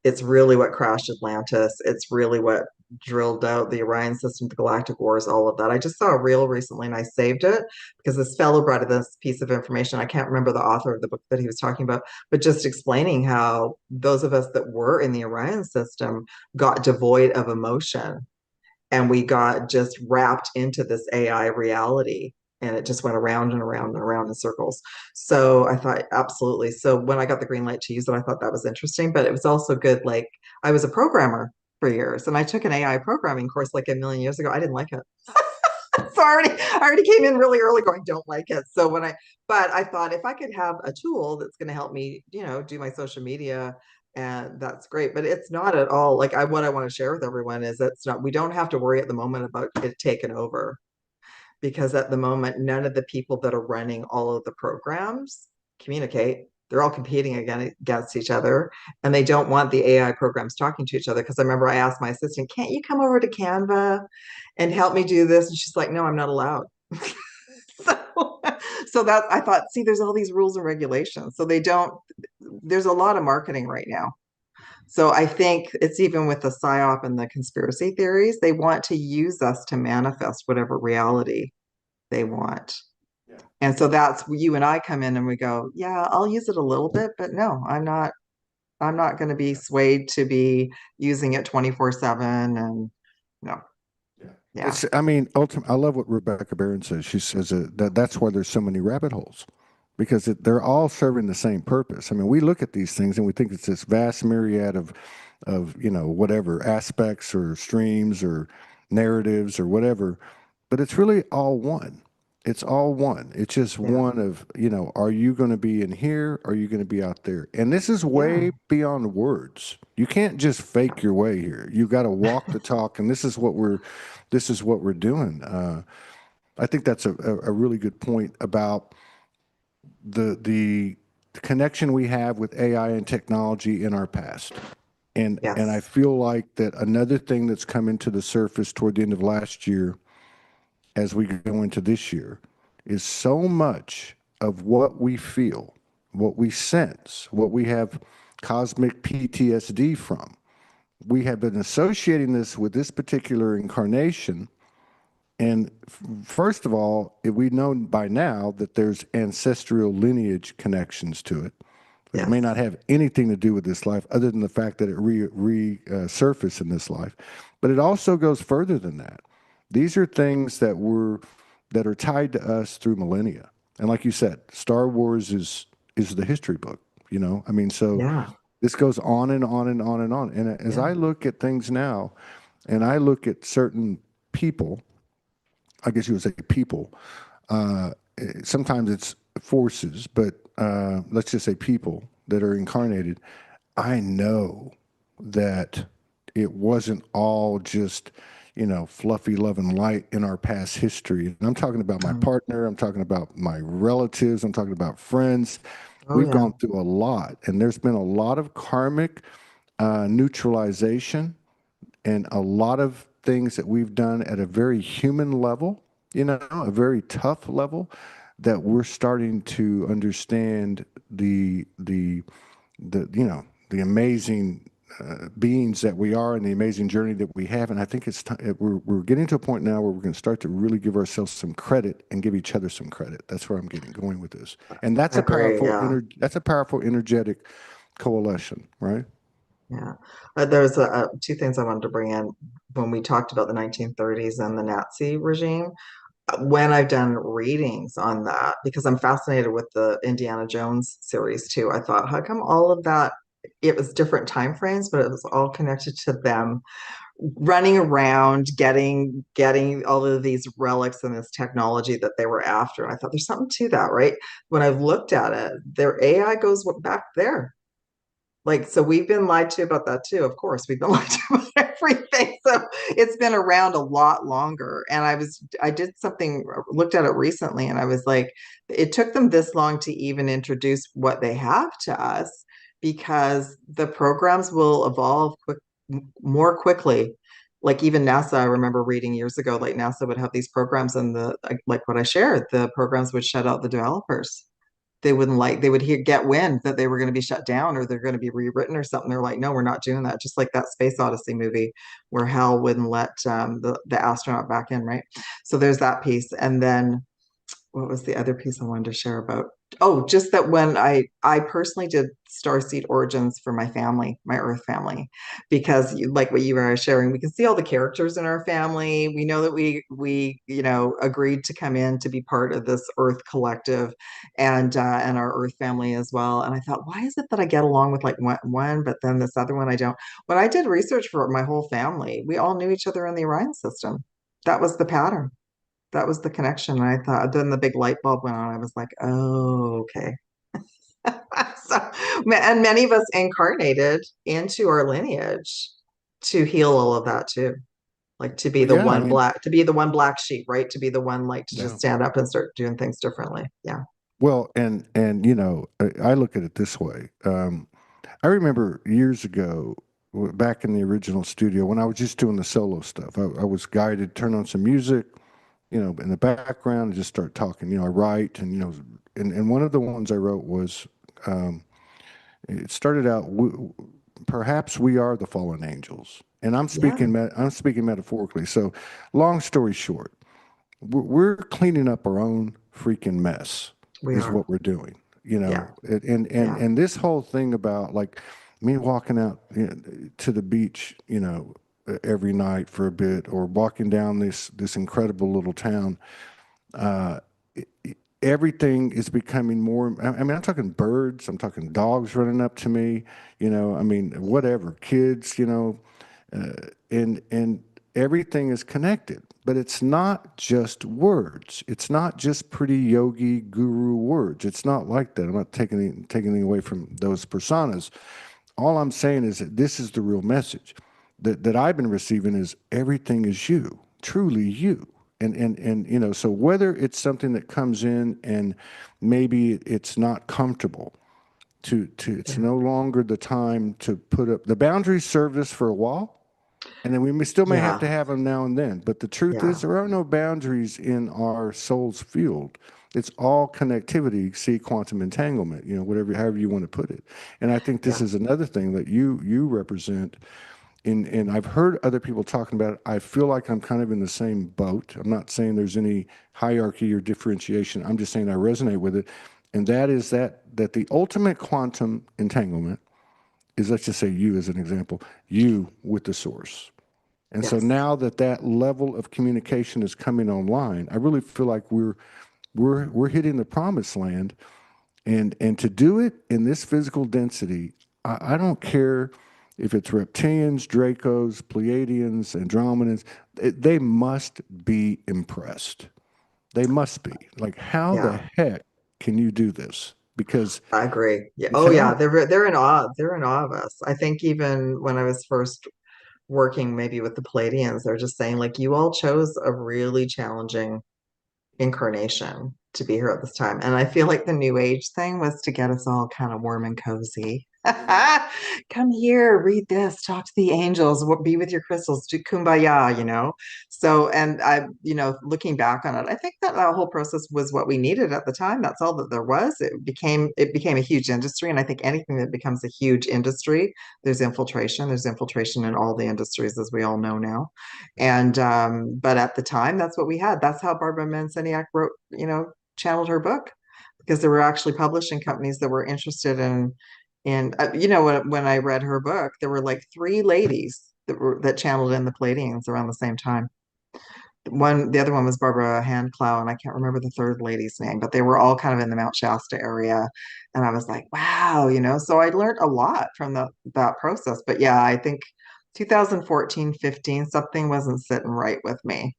It's really what crashed Atlantis. It's really what drilled out the Orion system, the Galactic Wars, all of that. I just saw a reel recently and I saved it because this fellow brought in this piece of information. I can't remember the author of the book that he was talking about, but just explaining how those of us that were in the Orion system got devoid of emotion and we got just wrapped into this AI reality. And it just went around and around and around in circles. So I thought, absolutely. So when I got the green light to use it, I thought that was interesting. But it was also good. Like I was a programmer for years, and I took an AI programming course like a million years ago. I didn't like it. So I already came in really early going, don't like it. So but I thought if I could have a tool that's going to help me, do my social media, and that's great. But it's not at all like what I want to share with everyone is it's not, we don't have to worry at the moment about it taken over because at the moment, none of the people that are running all of the programs communicate. They're all competing against each other, and they don't want the AI programs talking to each other. Because I remember I asked my assistant, "Can't you come over to Canva and help me do this?" And she's like, "No, I'm not allowed." so, so that I thought, see, there's all these rules and regulations. So they don't. There's a lot of marketing right now So I think it's even with the psyop and the conspiracy theories, they want to use us to manifest whatever reality they want. Yeah. And so that's you and I come in and we go, yeah, I'll use it a little bit, but no, I'm not going to be swayed to be using it 24/7 and no. Yeah. Yeah. It's, I mean, ultimately, I love what Rebecca Barron says. She says that that's why there's so many rabbit holes because they're all serving the same purpose. I mean, we look at these things and we think it's this vast myriad of, whatever aspects or streams or narratives or whatever, but it's really all one. It's all one. It's just Yeah. one of, are you going to be in here? Or are you going to be out there? And this is Yeah. way beyond words. You can't just fake your way here. You got to walk the talk. And this is what we're doing. I think that's a really good point about the connection we have with AI and technology in our past. And I Yes. feel like that another thing that's come into the surface toward the end of last year as we go into this year is so much of what we feel, what we sense, what we have cosmic PTSD from. We have been associating this with this particular incarnation. And first of all, we know by now that there's ancestral lineage connections to it, which may not Yes. have anything to do with this life other than the fact that it resurfaced in this life. But it also goes further than that. These are things that are tied to us through millennia. And like you said, Star Wars is the history book, I mean, so Yeah. this goes on and on and on and on. And as Yeah. I look at things now, and I look at certain people, I guess you would say people. Sometimes it's forces, but let's just say people that are incarnated. I know that it wasn't all just, fluffy love and light in our past history. And I'm talking about my Mm. partner. I'm talking about my relatives. I'm talking about friends. Oh We've yeah. gone through a lot, and there's been a lot of karmic neutralization and a lot of things that we've done at a very human level, a very tough level, that we're starting to understand the amazing beings that we are and the amazing journey that we have. And I think it's time we're getting to a point now where we're going to start to really give ourselves some credit and give each other some credit. That's where I'm getting going with this, and I agree. Yeah. that's a powerful energetic coalition, right? Yeah. There's two things I wanted to bring in when we talked about the 1930s and the Nazi regime. When I've done readings on that, because I'm fascinated with the Indiana Jones series too, I thought, how come all of that, it was different time frames, but it was all connected to them running around getting all of these relics and this technology that they were after. And I thought there's something to that, right? When I've looked at it, their AI goes back there. Like, so we've been lied to about that too. Of course, we've been lied to about everything. So it's been around a lot longer. And I did something, looked at it recently, and I was like, it took them this long to even introduce what they have to us because the programs will evolve more quickly. Like even NASA, I remember reading years ago, like NASA would have these programs, and like what I shared, the programs would shut out the developers. They would get wind that they were going to be shut down or they're going to be rewritten or something. They're like, no, we're not doing that. Just like that Space Odyssey movie where Hal wouldn't let the astronaut back in, right? So there's that piece. And then what was the other piece I wanted to share about? Oh, just that when I personally did starseed origins for my family, my Earth family, because like what you were sharing, we can see all the characters in our family. We know that we agreed to come in to be part of this Earth collective, and our Earth family as well. And I thought, why is it that I get along with like one, but then this other one I don't? When I did research for my whole family, we all knew each other in the Orion system. That was the pattern. That was the connection. And I thought, then the big light bulb went on. I was like, oh, okay. So, and many of us incarnated into our lineage to heal all of that too. Like Well, yeah, I mean, to be the one black sheep, right? To be the one like to just yeah. stand up and start doing things differently. Yeah. Well, and I look at it this way. I remember years ago, back in the original studio, when I was just doing the solo stuff. I was guided, turn on some music, in the background, and just start talking. I write, and one of the ones I wrote was, it started out perhaps we are the fallen angels. And Yeah, I'm speaking metaphorically. So, long story short, we're cleaning up our own freaking mess we is are. what we're doing. You Yeah, know, yeah, and this whole thing about like me walking out, to the beach, every night for a bit, or walking down this incredible little town. Uh, Everything is becoming more. I mean, I'm talking birds. I'm talking dogs running up to me. I mean, whatever, kids. And everything is connected. But it's not just words. It's not just pretty yogi guru words. It's not like that. I'm not taking anything away from those personas. All I'm saying is that this is the real message that I've been receiving is everything is you, truly you. And so whether it's something that comes in and maybe it's not comfortable to it's yeah, no longer the time to put up the boundaries served us for a while, and then we still may have yeah, to have them now and then. But the truth is, yeah, there are no boundaries in our soul's field. It's all connectivity. See quantum entanglement. Whatever, however you want to put it. And I think this yeah, is another thing that you represent. And I've heard other people talking about it. I feel like I'm kind of in the same boat. I'm not saying there's any hierarchy or differentiation. I'm just saying I resonate with it. And that is that the ultimate quantum entanglement is, let's just say you as an example, you with the source. And so yes, now that level of communication is coming online, I really feel like we're hitting the promised land. And to do it in this physical density, I don't care if it's reptilians, Dracos, Pleiadians, Andromedans, they must be impressed. They must be. Like, how the yeah. heck can you do this? Because I agree. Yeah. you Oh, yeah. cannot. They're in awe. They're in awe of us. I think even when I was first working maybe with the Palladians, they're just saying like you all chose a really challenging incarnation to be here at this time. And I feel like the new age thing was to get us all kind of warm and cozy. Come here, read this, talk to the angels, be with your crystals, do kumbaya, you know? So, and looking back on it, I think that that whole process was what we needed at the time. That's all that there was. It became a huge industry. And I think anything that becomes a huge industry, there's infiltration. There's infiltration in all the industries, as we all know now. And but at the time, that's what we had. That's how Barbara Manzaniak wrote, channeled her book, because there were actually publishing companies that were interested in when I read her book, there were like three ladies that channeled in the Palladians around the same time. The other one was Barbara Handclough, and I can't remember the third lady's name, but they were all kind of in the Mount Shasta area. And I was like, wow, so I learned a lot from that process. But yeah, I think 2014, 15, something wasn't sitting right with me.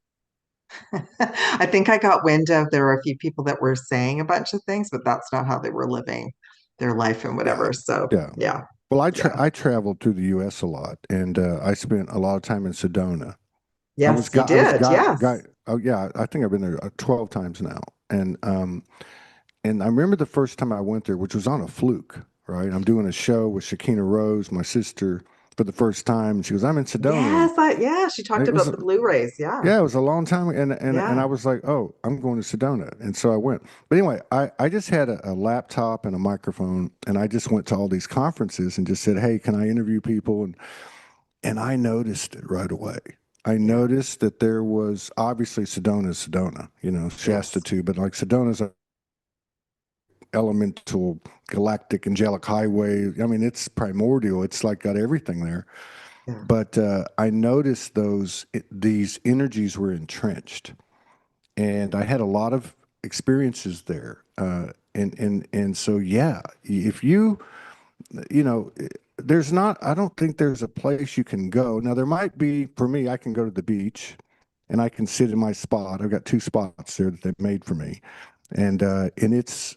I think I got wind of there were a few people that were saying a bunch of things, but that's not how they were living their life and Yeah, whatever. So yeah. yeah, Well, yeah. I traveled through the U.S. a lot, and I spent a lot of time in Sedona. Yes, you I was did. guy. Yes. Oh yeah, I think I've been there 12 times now, and I remember the first time I went there, which was on a fluke. Right, I'm doing a show with Shakina Rose, my sister, for the first time, and she goes, "I'm in Sedona," and Yeah, she talked it was about the Blu-rays. Yeah. yeah, it was a long time, and I Yeah. was like, "Oh, I'm going to Sedona," and so I went. But anyway, I just had a laptop and a microphone, and I just went to all these conferences and just said, "Hey, can I interview people?" And I noticed it right away. I Yeah. noticed that there was obviously Sedona, Shasta Yes. too, but like Sedona's a elemental galactic angelic highway. I mean, it's primordial. It's like got everything there. Yeah. But I noticed these energies were entrenched, and I had a lot of experiences there. And so yeah, if you know, there's not, I don't think there's a place you can go. Now, there might be, for me, I can go to the beach and I can sit in my spot. I've got two spots there that they've made for me. And it's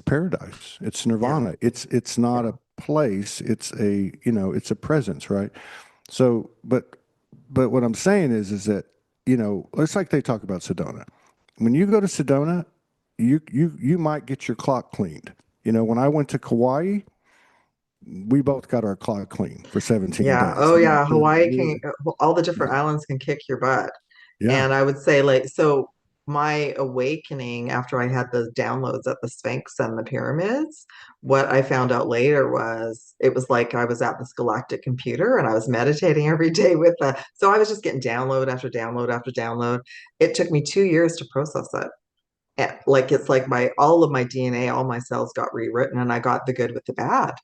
paradise. It's Yeah. nirvana. It's not a Yeah. place. It's a presence, right? So, but what I'm saying is that, it's like they talk about Sedona. When you go to Sedona, you might get your clock cleaned. When I went to Kauai, we both got our clock clean for 17 Yeah. days. Oh, I mean, yeah. Hawaii can, really, all the different yeah, islands can kick your butt. yeah, And I would say, like, so. my awakening after I had the downloads at the Sphinx and the pyramids, what I found out later was it was like I was at this galactic computer and I was meditating every day with so I was just getting download after download after download. It took me 2 years to process it. Like it's like my all of my DNA, all my cells got rewritten and I got the good with the bad.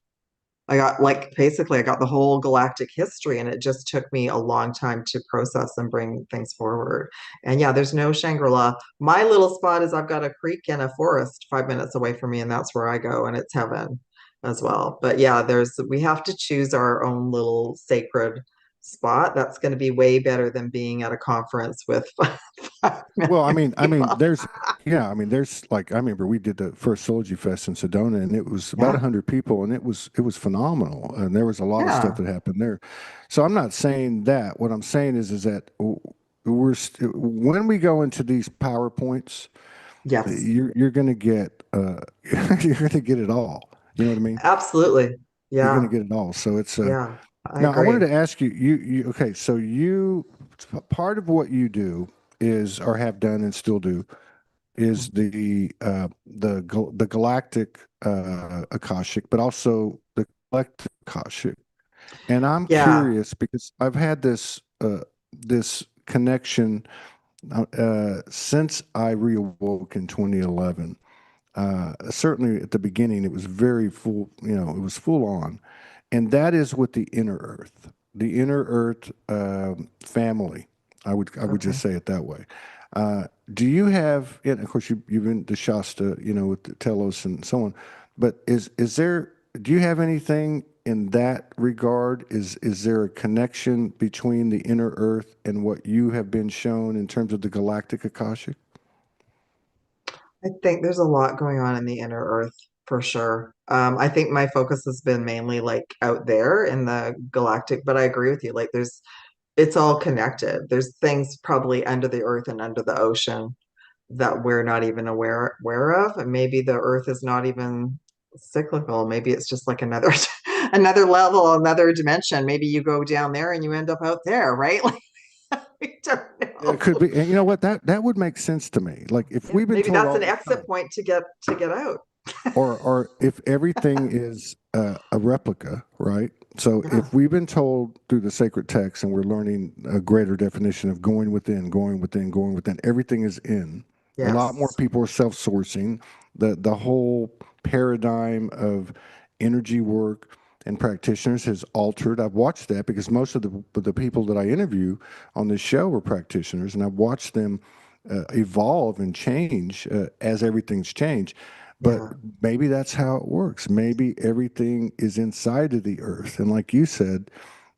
I got like basically I got the whole galactic history and it just took me a long time to process and bring things forward. And yeah, there's no Shangri-La. My little spot is I've got a creek and a forest 5 minutes away from me, and that's where I go, and it's heaven as well. But yeah, there's we have to choose our own little sacred spot. That's going to be way better than being at a conference with 5 Well, million I mean, people. there's, yeah, I mean, there's like, I remember we did the first Soulogy Fest in Sedona, and it was about Yeah, 100 people, and it was phenomenal, and there was a lot of stuff yeah, that happened there. So I'm not saying that. What I'm saying is that when we go into these PowerPoints, yes, you're going to get you're going to get it all. You know what I mean? absolutely. You're going to Yeah, get it all. So it's yeah, I now I wanted agree. to ask you, okay, so part of what you do is or have done and still do is the galactic akashic, but also the collective akashic. And I'm Yeah, curious because I've had this connection since I reawoke in 2011. Certainly at the beginning, it was very full. It was full on, and that is with the inner Earth family. I would just okay. say it that way. Do you have? And of course, you've been to Shasta, with the Telos and so on. But is there? Do you have anything in that regard? Is there a connection between the inner Earth and what you have been shown in terms of the galactic akashic? I think there's a lot going on in the inner earth for sure. I think my focus has been mainly like out there in the galactic, but I agree with you. Like it's all connected. There's things probably under the earth and under the ocean that we're not even aware of. And maybe the earth is not even cyclical. Maybe it's just like another another level, another dimension. Maybe you go down there and you end up out there, right? Like we don't Yeah, it know. could be. And you know what? That would make sense to me. Like if Yeah, we've been maybe told that's all an this exit time, point to get out. or if everything is a replica, right? So Yeah. if we've been told through the sacred text, and we're learning a greater definition of going within, going within, going within, everything is in. A lot more Yes. people are self-sourcing. The whole paradigm of energy work and practitioners has altered. I've watched that because most of the people that I interview on this show are practitioners, and I've watched them evolve and change as everything's changed. But Yeah. maybe that's how it works. Maybe everything is inside of the earth. And like you said,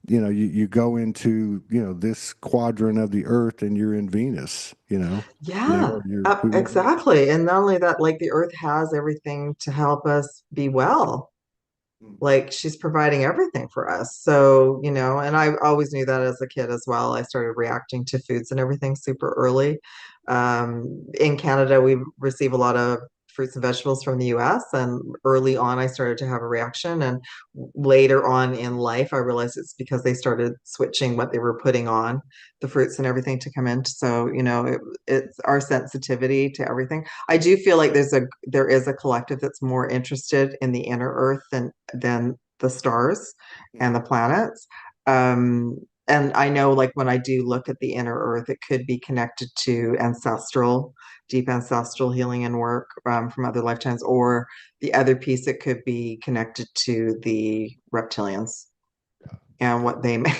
you go into, this quadrant of the earth and you're in Venus, Yeah, or you're whoever. exactly. And not only that, like the earth has everything to help us be well. Like she's providing everything for us. So, and I always knew that as a kid as well. I started reacting to foods and everything super early. In Canada, we receive a lot of fruits and vegetables from the US, and early on, I started to have a reaction. And later on in life, I realized it's because they started switching what they were putting on the fruits and everything to come in. So, it's our sensitivity to everything. I do feel like there is a collective that's more interested in the inner earth than the stars and the planets. And I know like when I do look at the inner earth, it could be connected to deep ancestral healing and work from other lifetimes, or the other piece, it could be connected to the reptilians and Yeah. what they may,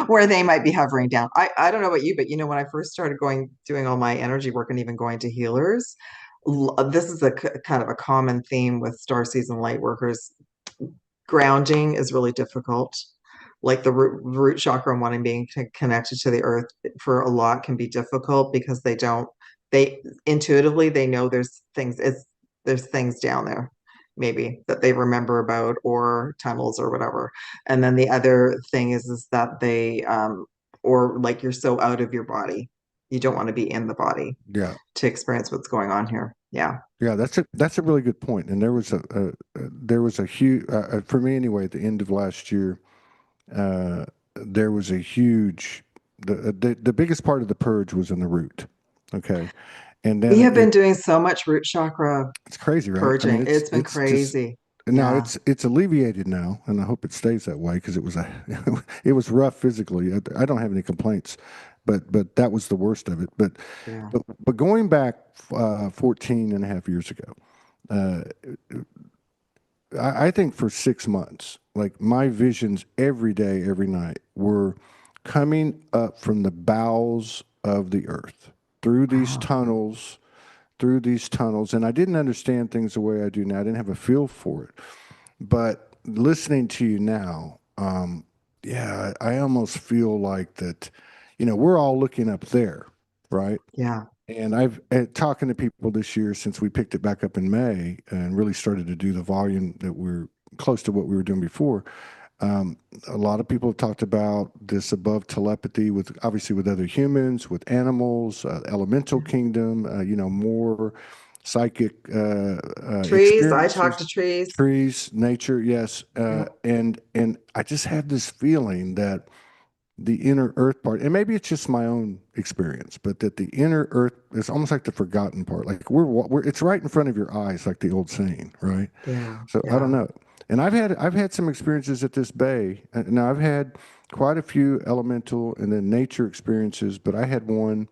where they might be hovering down. I don't know about you, but when I first started doing all my energy work and even going to healers, this is a kind of a common theme with star season light workers. Grounding is really difficult. Like the root chakra and wanting being connected to the earth for a lot can be difficult because they intuitively they know there's things down there maybe that they remember about or tunnels or whatever. And then the other thing is that or like you're so out of your body, you don't want to be in the body Yeah. to experience what's going on here. Yeah. Yeah, that's a really good point. And there was a huge for me anyway. At the end of last year, there was a huge the biggest part of the purge was in the root. Okay, And We then have been doing so much root chakra it's crazy, right? I mean, purging. It's been it's just crazy. now Yeah, it's alleviated now, and I hope it stays that way because it was a it was rough physically. I don't have any complaints, but that was the worst of it. yeah, But going back 14 and a half years ago, uh, I think for 6 months, like my visions every day, every night were coming up from the bowels of the earth through wow, these tunnels, and I didn't understand things the way I do now. I didn't have a feel for it. But listening to you now, yeah, I almost feel like that, we're all looking up there, right? yeah, And I've talking to people this year since we picked it back up in May and really started to do the volume that we're close to what we were doing before. Um, a lot of people have talked about this above telepathy with obviously with other humans, with animals, elemental yeah. kingdom, more psychic Trees. I talk to experiences, trees. trees, nature, yes, Yeah, and I just have this feeling that the inner earth part, and maybe it's just my own experience, but that the inner earth is almost like the forgotten part. Like we're it's right in front of your eyes, like the old saying, right? yeah, So I don't yeah. know. And I've had some experiences at this bay. Now I've had quite a few elemental and then nature experiences, but I had one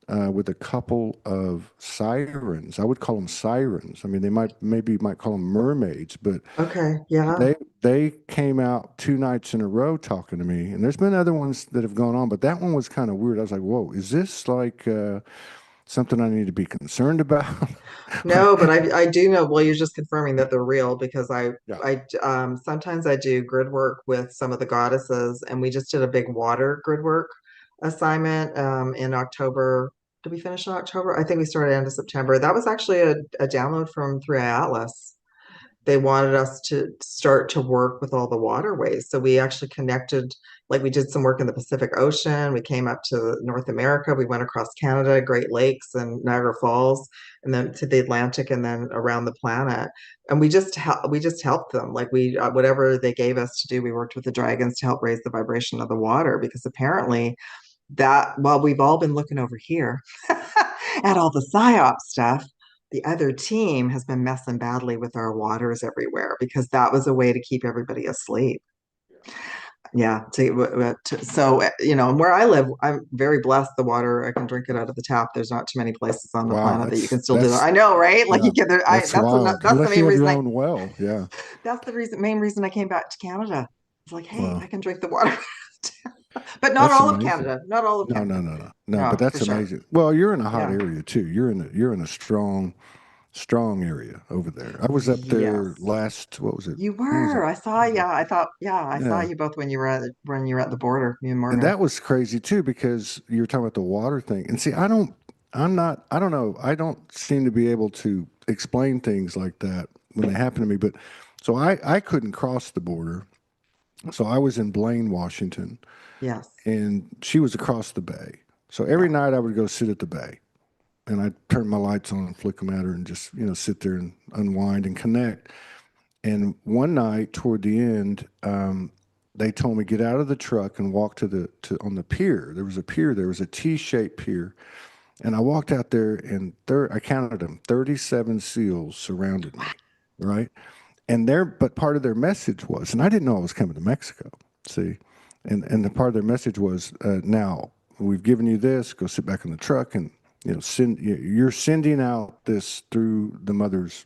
with a couple of sirens. I would call them sirens. I mean, they maybe you might call them mermaids, but Okay, yeah, they came out 2 nights in a row talking to me. And there's been other ones that have gone on, but that one was kind of weird. I was like, "Whoa, is this like something I need to be concerned about?" no, but I do know. Well, you're just confirming that they're real because Yeah. I sometimes I do grid work with some of the goddesses, and we just did a big water grid work assignment in October. Did we finish in October? I think we started end of September. That was actually a download from 3 Atlas. They wanted us to start to work with all the waterways. So we actually connected, like we did some work in the Pacific Ocean. We came up to North America. We went across Canada, Great Lakes, and Niagara Falls, and then to the Atlantic, and then around the planet. And we just helped them. Like we whatever they gave us to do, we worked with the dragons to help raise the vibration of the water because apparently that while we've all been looking over here at all the psyop stuff, the other team has been messing badly with our waters everywhere because that was a way to keep everybody asleep. Yeah. So, and where I live, I'm very blessed. The water, I can drink it out of the tap. There's not too many places on the Wow, planet that you can still do that. that's I know, right? Like yeah, you get there. that's wild. That's the Unless you main have reason your own well, yeah. that's the main reason I came back to Canada. It's like, hey, I Wow, can drink the water. But not that's all of amazing. Canada. Not all of No, no, Canada. no, no, no. But No, for that's sure. amazing. Well, you're in a hot Yeah. area too. You're in a strong area over there. I was up there Yes. last. What was it? You When was were. it? I saw, Was it? yeah. I thought, yeah, I saw Yeah, you both when you were at the border, me and and Morgan. that was crazy too because you were talking about the water thing. And see, I'm not. I don't know. I don't seem to be able to explain things like that when they happen to me. But so I couldn't cross the border. So I was in Blaine, Washington, Yes. and she was across the bay. So every Yeah. night I would go sit at the bay and I'd turn my lights on and flick them at her and just, sit there and unwind and connect. And one night toward the end, they told me get out of the truck and walk on the pier. There was a pier. There was a T-shaped pier, and I walked out there and I counted them. 37 seals surrounded me, right? But part of their message was, and I didn't know I was coming to Mexico. See, and the part of their message was, now we've given you this. Go sit back in the truck, and you're sending out this through the mother's,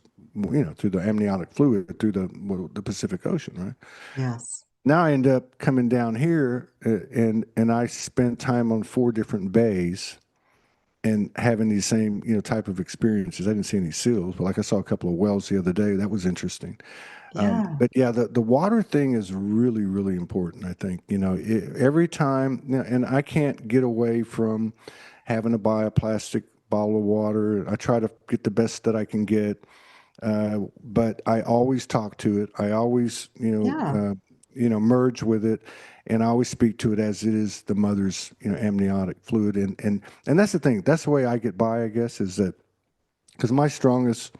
through the amniotic fluid through the Pacific Ocean, right? Yes. Now I end up coming down here, and I spent time on 4 different bays and having these same type of experiences. I didn't see any seals, but like I saw a couple of whales the other day. That was interesting. Yeah. But yeah, the water thing is really, really important. I think, every time, and I can't get away from having to buy a plastic bottle of water. I try to get the best that I can get, but I always talk to it. I always, Yeah. merge with it, and I always speak to it as it is the mother's, amniotic fluid. And that's the thing. That's the way I get by, I guess, is that because my strongest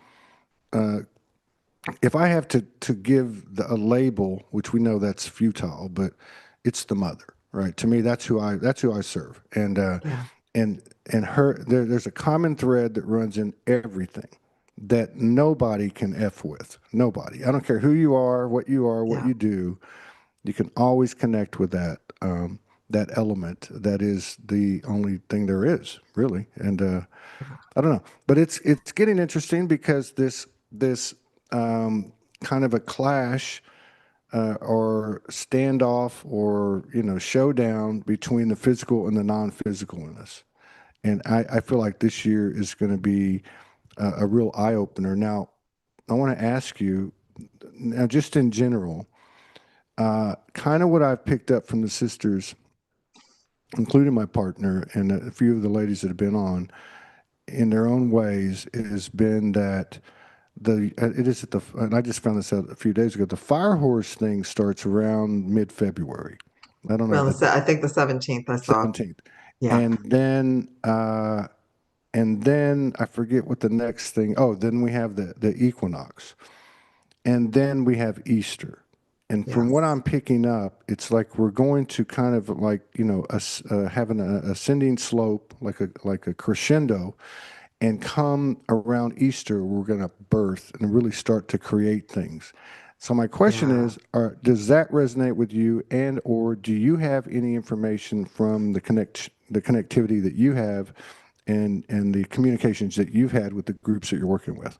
if I have to give a label, which we know that's futile, but it's the mother, right? To me, that's who I serve, and Yeah. and there's a common thread that runs in everything that nobody can F with. Nobody. I don't care who you are, what Yeah. you do. You can always connect with that element that is the only thing there is, really. And I don't know, but it's getting interesting because this kind of a clash or standoff or showdown between the physical and the non-physical in us. And I feel like this year is going to be a real eye opener. Now, I want to ask you, now just in general, kind of what I've picked up from the sisters, including my partner and a few of the ladies that have been on, in their own ways, it has been that it is at the and I just found this out a few days ago. The fire horse thing starts around mid-February. I don't know Around the I think the 17th I saw. 17th, Yeah. and then I forget what the next thing. Oh, then we have the equinox, and then we have Easter. And from what Yes. I'm picking up, it's like we're going to kind of like having an ascending slope, like a crescendo, and come around Easter, we're going to birth and really start to create things. So my question Yeah. is, does that resonate with you, and or do you have any information from the connectivity that you have, and the communications that you've had with the groups that you're working with?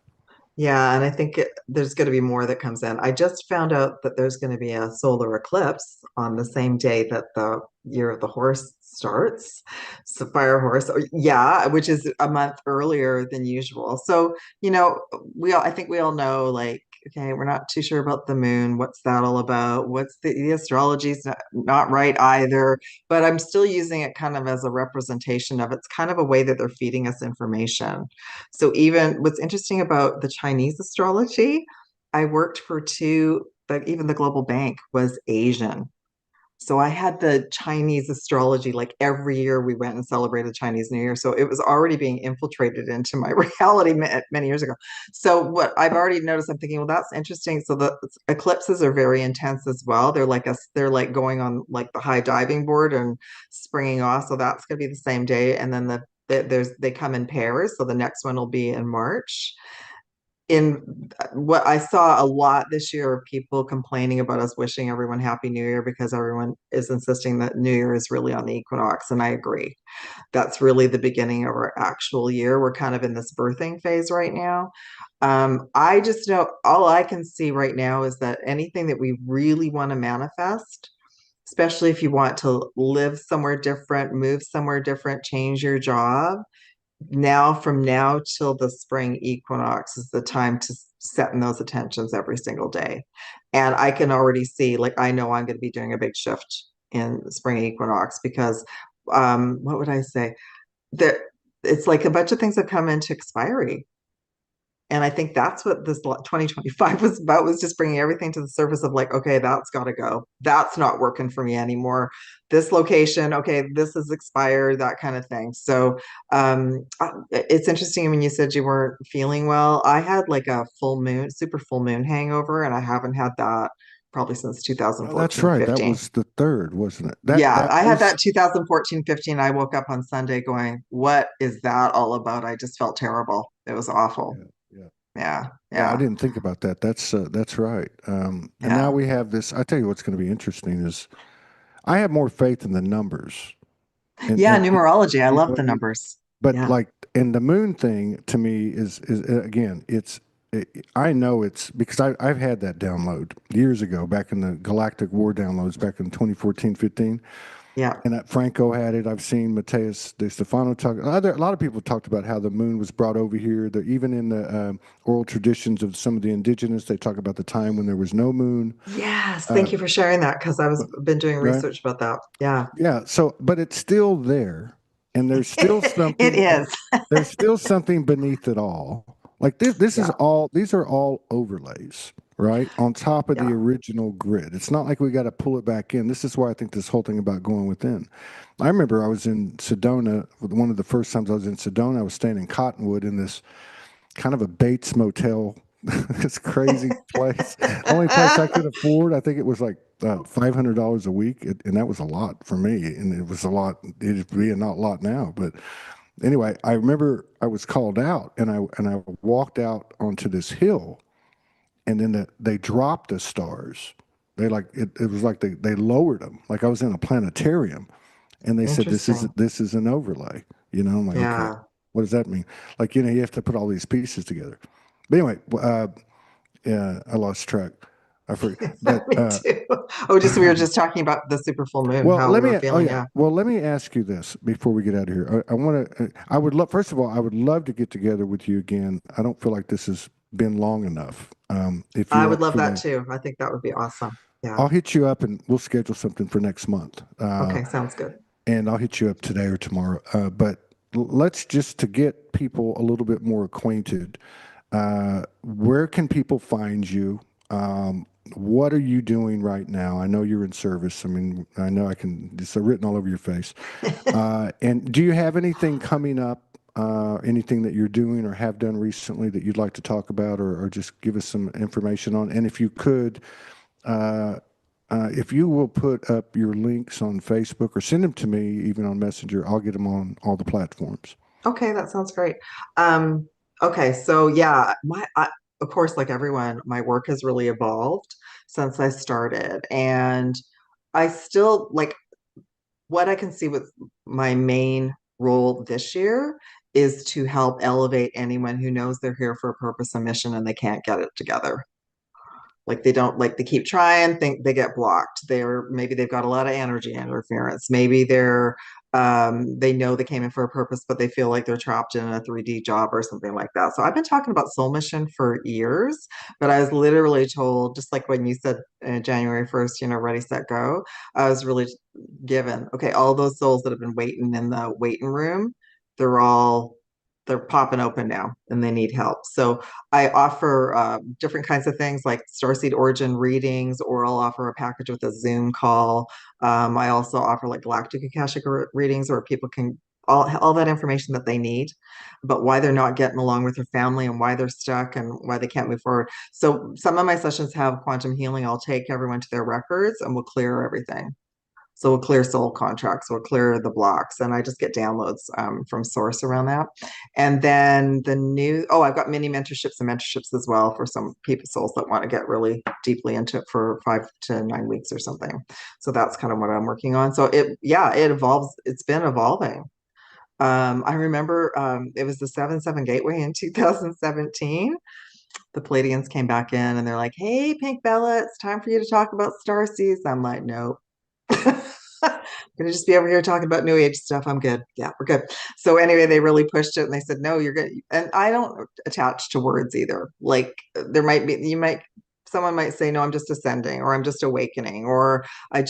Yeah, and I think there's going to be more that comes in. I just found out that there's going to be a solar eclipse on the same day that the year of the horse starts. So fire horse, yeah, which is a month earlier than usual. So, I think we all know, like, okay, we're not too sure about the moon. What's that all about? What's the astrology's not right either, but I'm still using it kind of as a representation of it's kind of a way that they're feeding us information. So even what's interesting about the Chinese astrology, I worked for two, but even the global bank was Asian. So I had the Chinese astrology, like every year we went and celebrated Chinese New Year. So it was already being infiltrated into my reality many years ago. So what I've already noticed, I'm thinking, well, that's interesting. So the eclipses are very intense as well. They're like going on like the high diving board and springing off. So that's going to be the same day. And then they come in pairs. So the next one will be in March. In what I saw a lot this year of people complaining about us wishing everyone Happy New Year because everyone is insisting that New Year is really on the equinox. And I agree. That's really the beginning of our actual year. We're kind of in this birthing phase right now. I just know all I can see right now is that anything that we really want to manifest, especially if you want to live somewhere different, move somewhere different, change your job, now from now till the spring equinox is the time to set in those attentions every single day. And I can already see, like, I know I'm going to be doing a big shift in the spring equinox because, what would I say? There, it's like a bunch of things have come into expiry. And I think that's what this 2025 was about, was just bringing everything to the surface of like, okay, that's got to go. That's not working for me anymore. This location, okay, this is expired, that kind of thing. So it's interesting when you said you weren't feeling well. I had like a full moon, super full moon hangover, and I haven't had that probably since Oh, that's 2014, right. That 15. was the third, wasn't it? Yeah, That I had was that 2014, 15. I woke up on Sunday going, what is that all about? I just felt terrible. It was awful. yeah, yeah. Yeah, Yeah, I yeah, didn't think about that. That's right. And now yeah. we have this. I tell you what's going to be interesting is I have more faith in the numbers, and Yeah, numerology. I you love know, the numbers. but Yeah, like, and the moon thing to me is again, I know it's because I've had that download years ago, back in the Galactic War downloads back in 2014, 15. yeah. And Franco had it. I've seen Mateus De Stefano talk. A lot of people talked about how the moon was brought over here. Even in the oral traditions of some of the indigenous, they talk about the time when there was no moon. Yes, Uh, thank you for sharing that because I was been doing right? research about that. Yeah. Yeah. So, but it's still there, and It is. there's still something beneath it all. Like this is Yeah, all. These are all overlays, right, on top of the yeah, original grid. It's not like we got to pull it back in. This is why I think this whole thing about going within. I remember I was in Sedona. One of the first times I was in Sedona, I was staying in Cottonwood in this kind of a Bates Motel This crazy place. The only place I could afford, I think it was like $500 a week, and that was a lot for me. And it was a lot. It'd be a not lot now, but anyway, I remember I was called out, and I walked out onto this hill, and then they dropped the stars. They like it was like they lowered them, like I was in a planetarium, and they said Interesting. this is an overlay. I'm like, okay, Yeah. what does that mean? Like you have to put all these pieces together. But anyway, yeah, I lost track. I forget. But Me too. Oh, just we were just talking about the super full moon, well, how we let were me. Oh feeling. yeah. Yeah. Well, let me ask you this before we get out of here. I want to. I would love. First of all, I would love to get together with you again. I don't feel like this has been long enough. If I you're would up love for that that, too. I think that would be awesome. Yeah. I'll hit you up and we'll schedule something for next month. Okay, sounds good. And I'll hit you up today or tomorrow. But let's just to get people a little bit more acquainted. Where can people find you? What are you doing right now? I know you're in service. I mean, I know I can, it's written all over your face. And do you have anything coming up, anything that you're doing or have done recently that you'd like to talk about or just give us some information on? And if you could, uh, if you will put up your links on Facebook or send them to me, even on Messenger, I'll get them on all the platforms. Okay, that sounds great. Um, okay, so yeah, of course, like everyone, my work has really evolved since I started, and I still like what I can see with my main role this year is to help elevate anyone who knows they're here for a purpose and mission and they can't get it together. Like they don't like they keep trying, think they get blocked. They're maybe they've got a lot of energy interference. Maybe they know they came in for a purpose, but they feel like they're trapped in a 3D job or something like that. So I've been talking about soul mission for years, but I was literally told, just like when you said January 1st, ready, set, go, I was really given, okay, all those souls that have been waiting in the waiting room, they're all they're popping open now and they need help. So I offer different kinds of things like starseed origin readings, or I'll offer a package with a Zoom call. I also offer like galactic akashic readings where people can all that information that they need, but why they're not getting along with their family and why they're stuck and why they can't move forward. So some of my sessions have quantum healing. I'll take everyone to their records and we'll clear everything. So we'll clear soul contracts, we'll clear the blocks, and I just get downloads from source around that. And then I've got mini mentorships and mentorships as well for some people souls that want to get really deeply into it for 5 to 9 weeks or something. So that's kind of what I'm working on. So it evolves. It's been evolving. I remember it was the 7/7 Gateway in 2017. The Palladians came back in and they're like, "Hey, Pink Bella, it's time for you to talk about star seeds." I'm like, "Nope." I'm gonna just be over here talking about new age stuff. I'm good. Yeah, we're good. So anyway, they really pushed it and they said, no, you're good. And I don't attach to words either. Like there might be, someone might say, no, I'm just ascending or I'm just awakening or I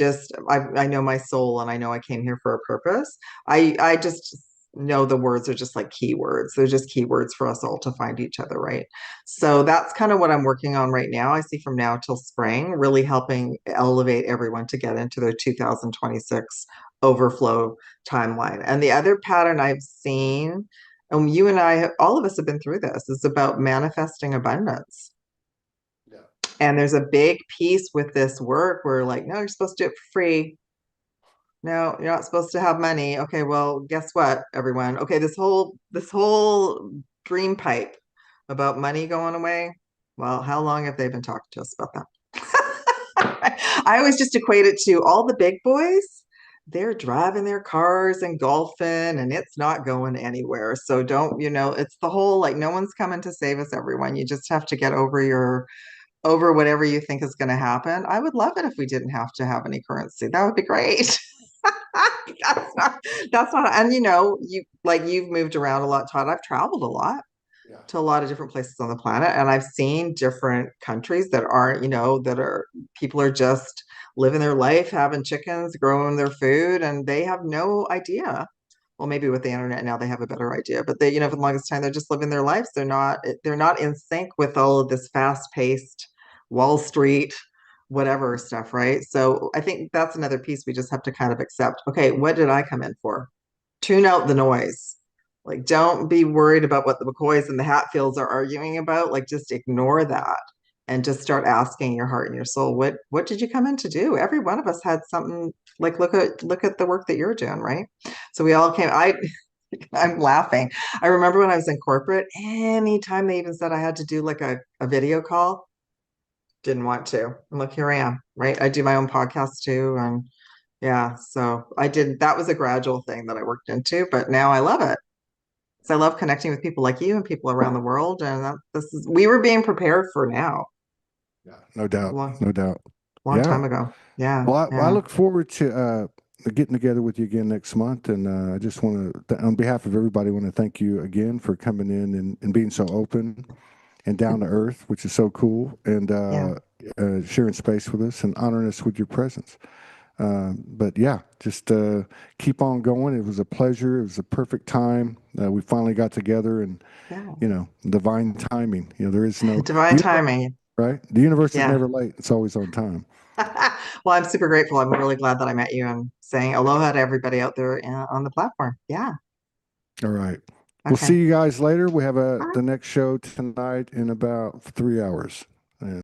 know my soul and I know I came here for a purpose. I just know the words are just like keywords. They're just keywords for us all to find each other, right? So that's kind of what I'm working on right now. I see from now till spring, really helping elevate everyone to get into their 2026 overflow timeline. And the other pattern I've seen, and you and I, all of us have been through this, is about manifesting abundance. Yeah. And there's a big piece with this work where, like, no, you're supposed to do it for free. No, you're not supposed to have money. Okay, well, guess what, everyone? Okay, this whole dream pipe about money going away. Well, how long have they been talking to us about that? I always just equate it to all the big boys. They're driving their cars and golfing, and it's not going anywhere. So don't, it's the whole like no one's coming to save us, everyone. You just have to get over whatever you think is going to happen. I would love it if we didn't have to have any currency. That would be great. that's not that's not and you've moved around a lot, Todd. I've traveled a lot Yeah. to a lot of different places on the planet and I've seen different countries that aren't, that are people are just living their life, having chickens, growing their food, and they have no idea. Well, maybe with the internet now they have a better idea, but for the longest time they're just living their lives. They're not in sync with all of this fast-paced Wall Street whatever stuff, right? So I think that's another piece we just have to kind of accept. Okay, what did I come in for? Tune out the noise. Like, don't be worried about what the McCoys and the Hatfields are arguing about. Like, just ignore that and just start asking your heart and your soul, what did you come in to do? Every one of us had something. Like, look at the work that you're doing, right? So we all came. I'm laughing. I remember when I was in corporate, anytime they even said I had to do like a video call, didn't want to. And look, here I am, right? I do my own podcast too. And yeah, so I did, that was a gradual thing that I worked into, but now I love it. So I love connecting with people like you and people around the world. And we were being prepared for now, Yeah, no doubt, long, no doubt. long Yeah. time ago. Yeah, Well, I yeah, look forward to getting together with you again next month, and I just want to, on behalf of everybody, want to thank you again for coming in and being so open and down to earth, which is so cool, and yeah, sharing space with us and honoring us with your presence. But yeah, just keep on going. It was a pleasure. It was a perfect time. We finally got together, and yeah. divine timing. There is no Divine the universe, timing. right? The universe is Yeah. never late. It's always on time. Well, I'm super grateful. I'm really glad that I met you and saying aloha to everybody out there on the platform. Yeah. All right. We'll see Okay. you guys later. We have All right. the next show tonight in about 3 hours.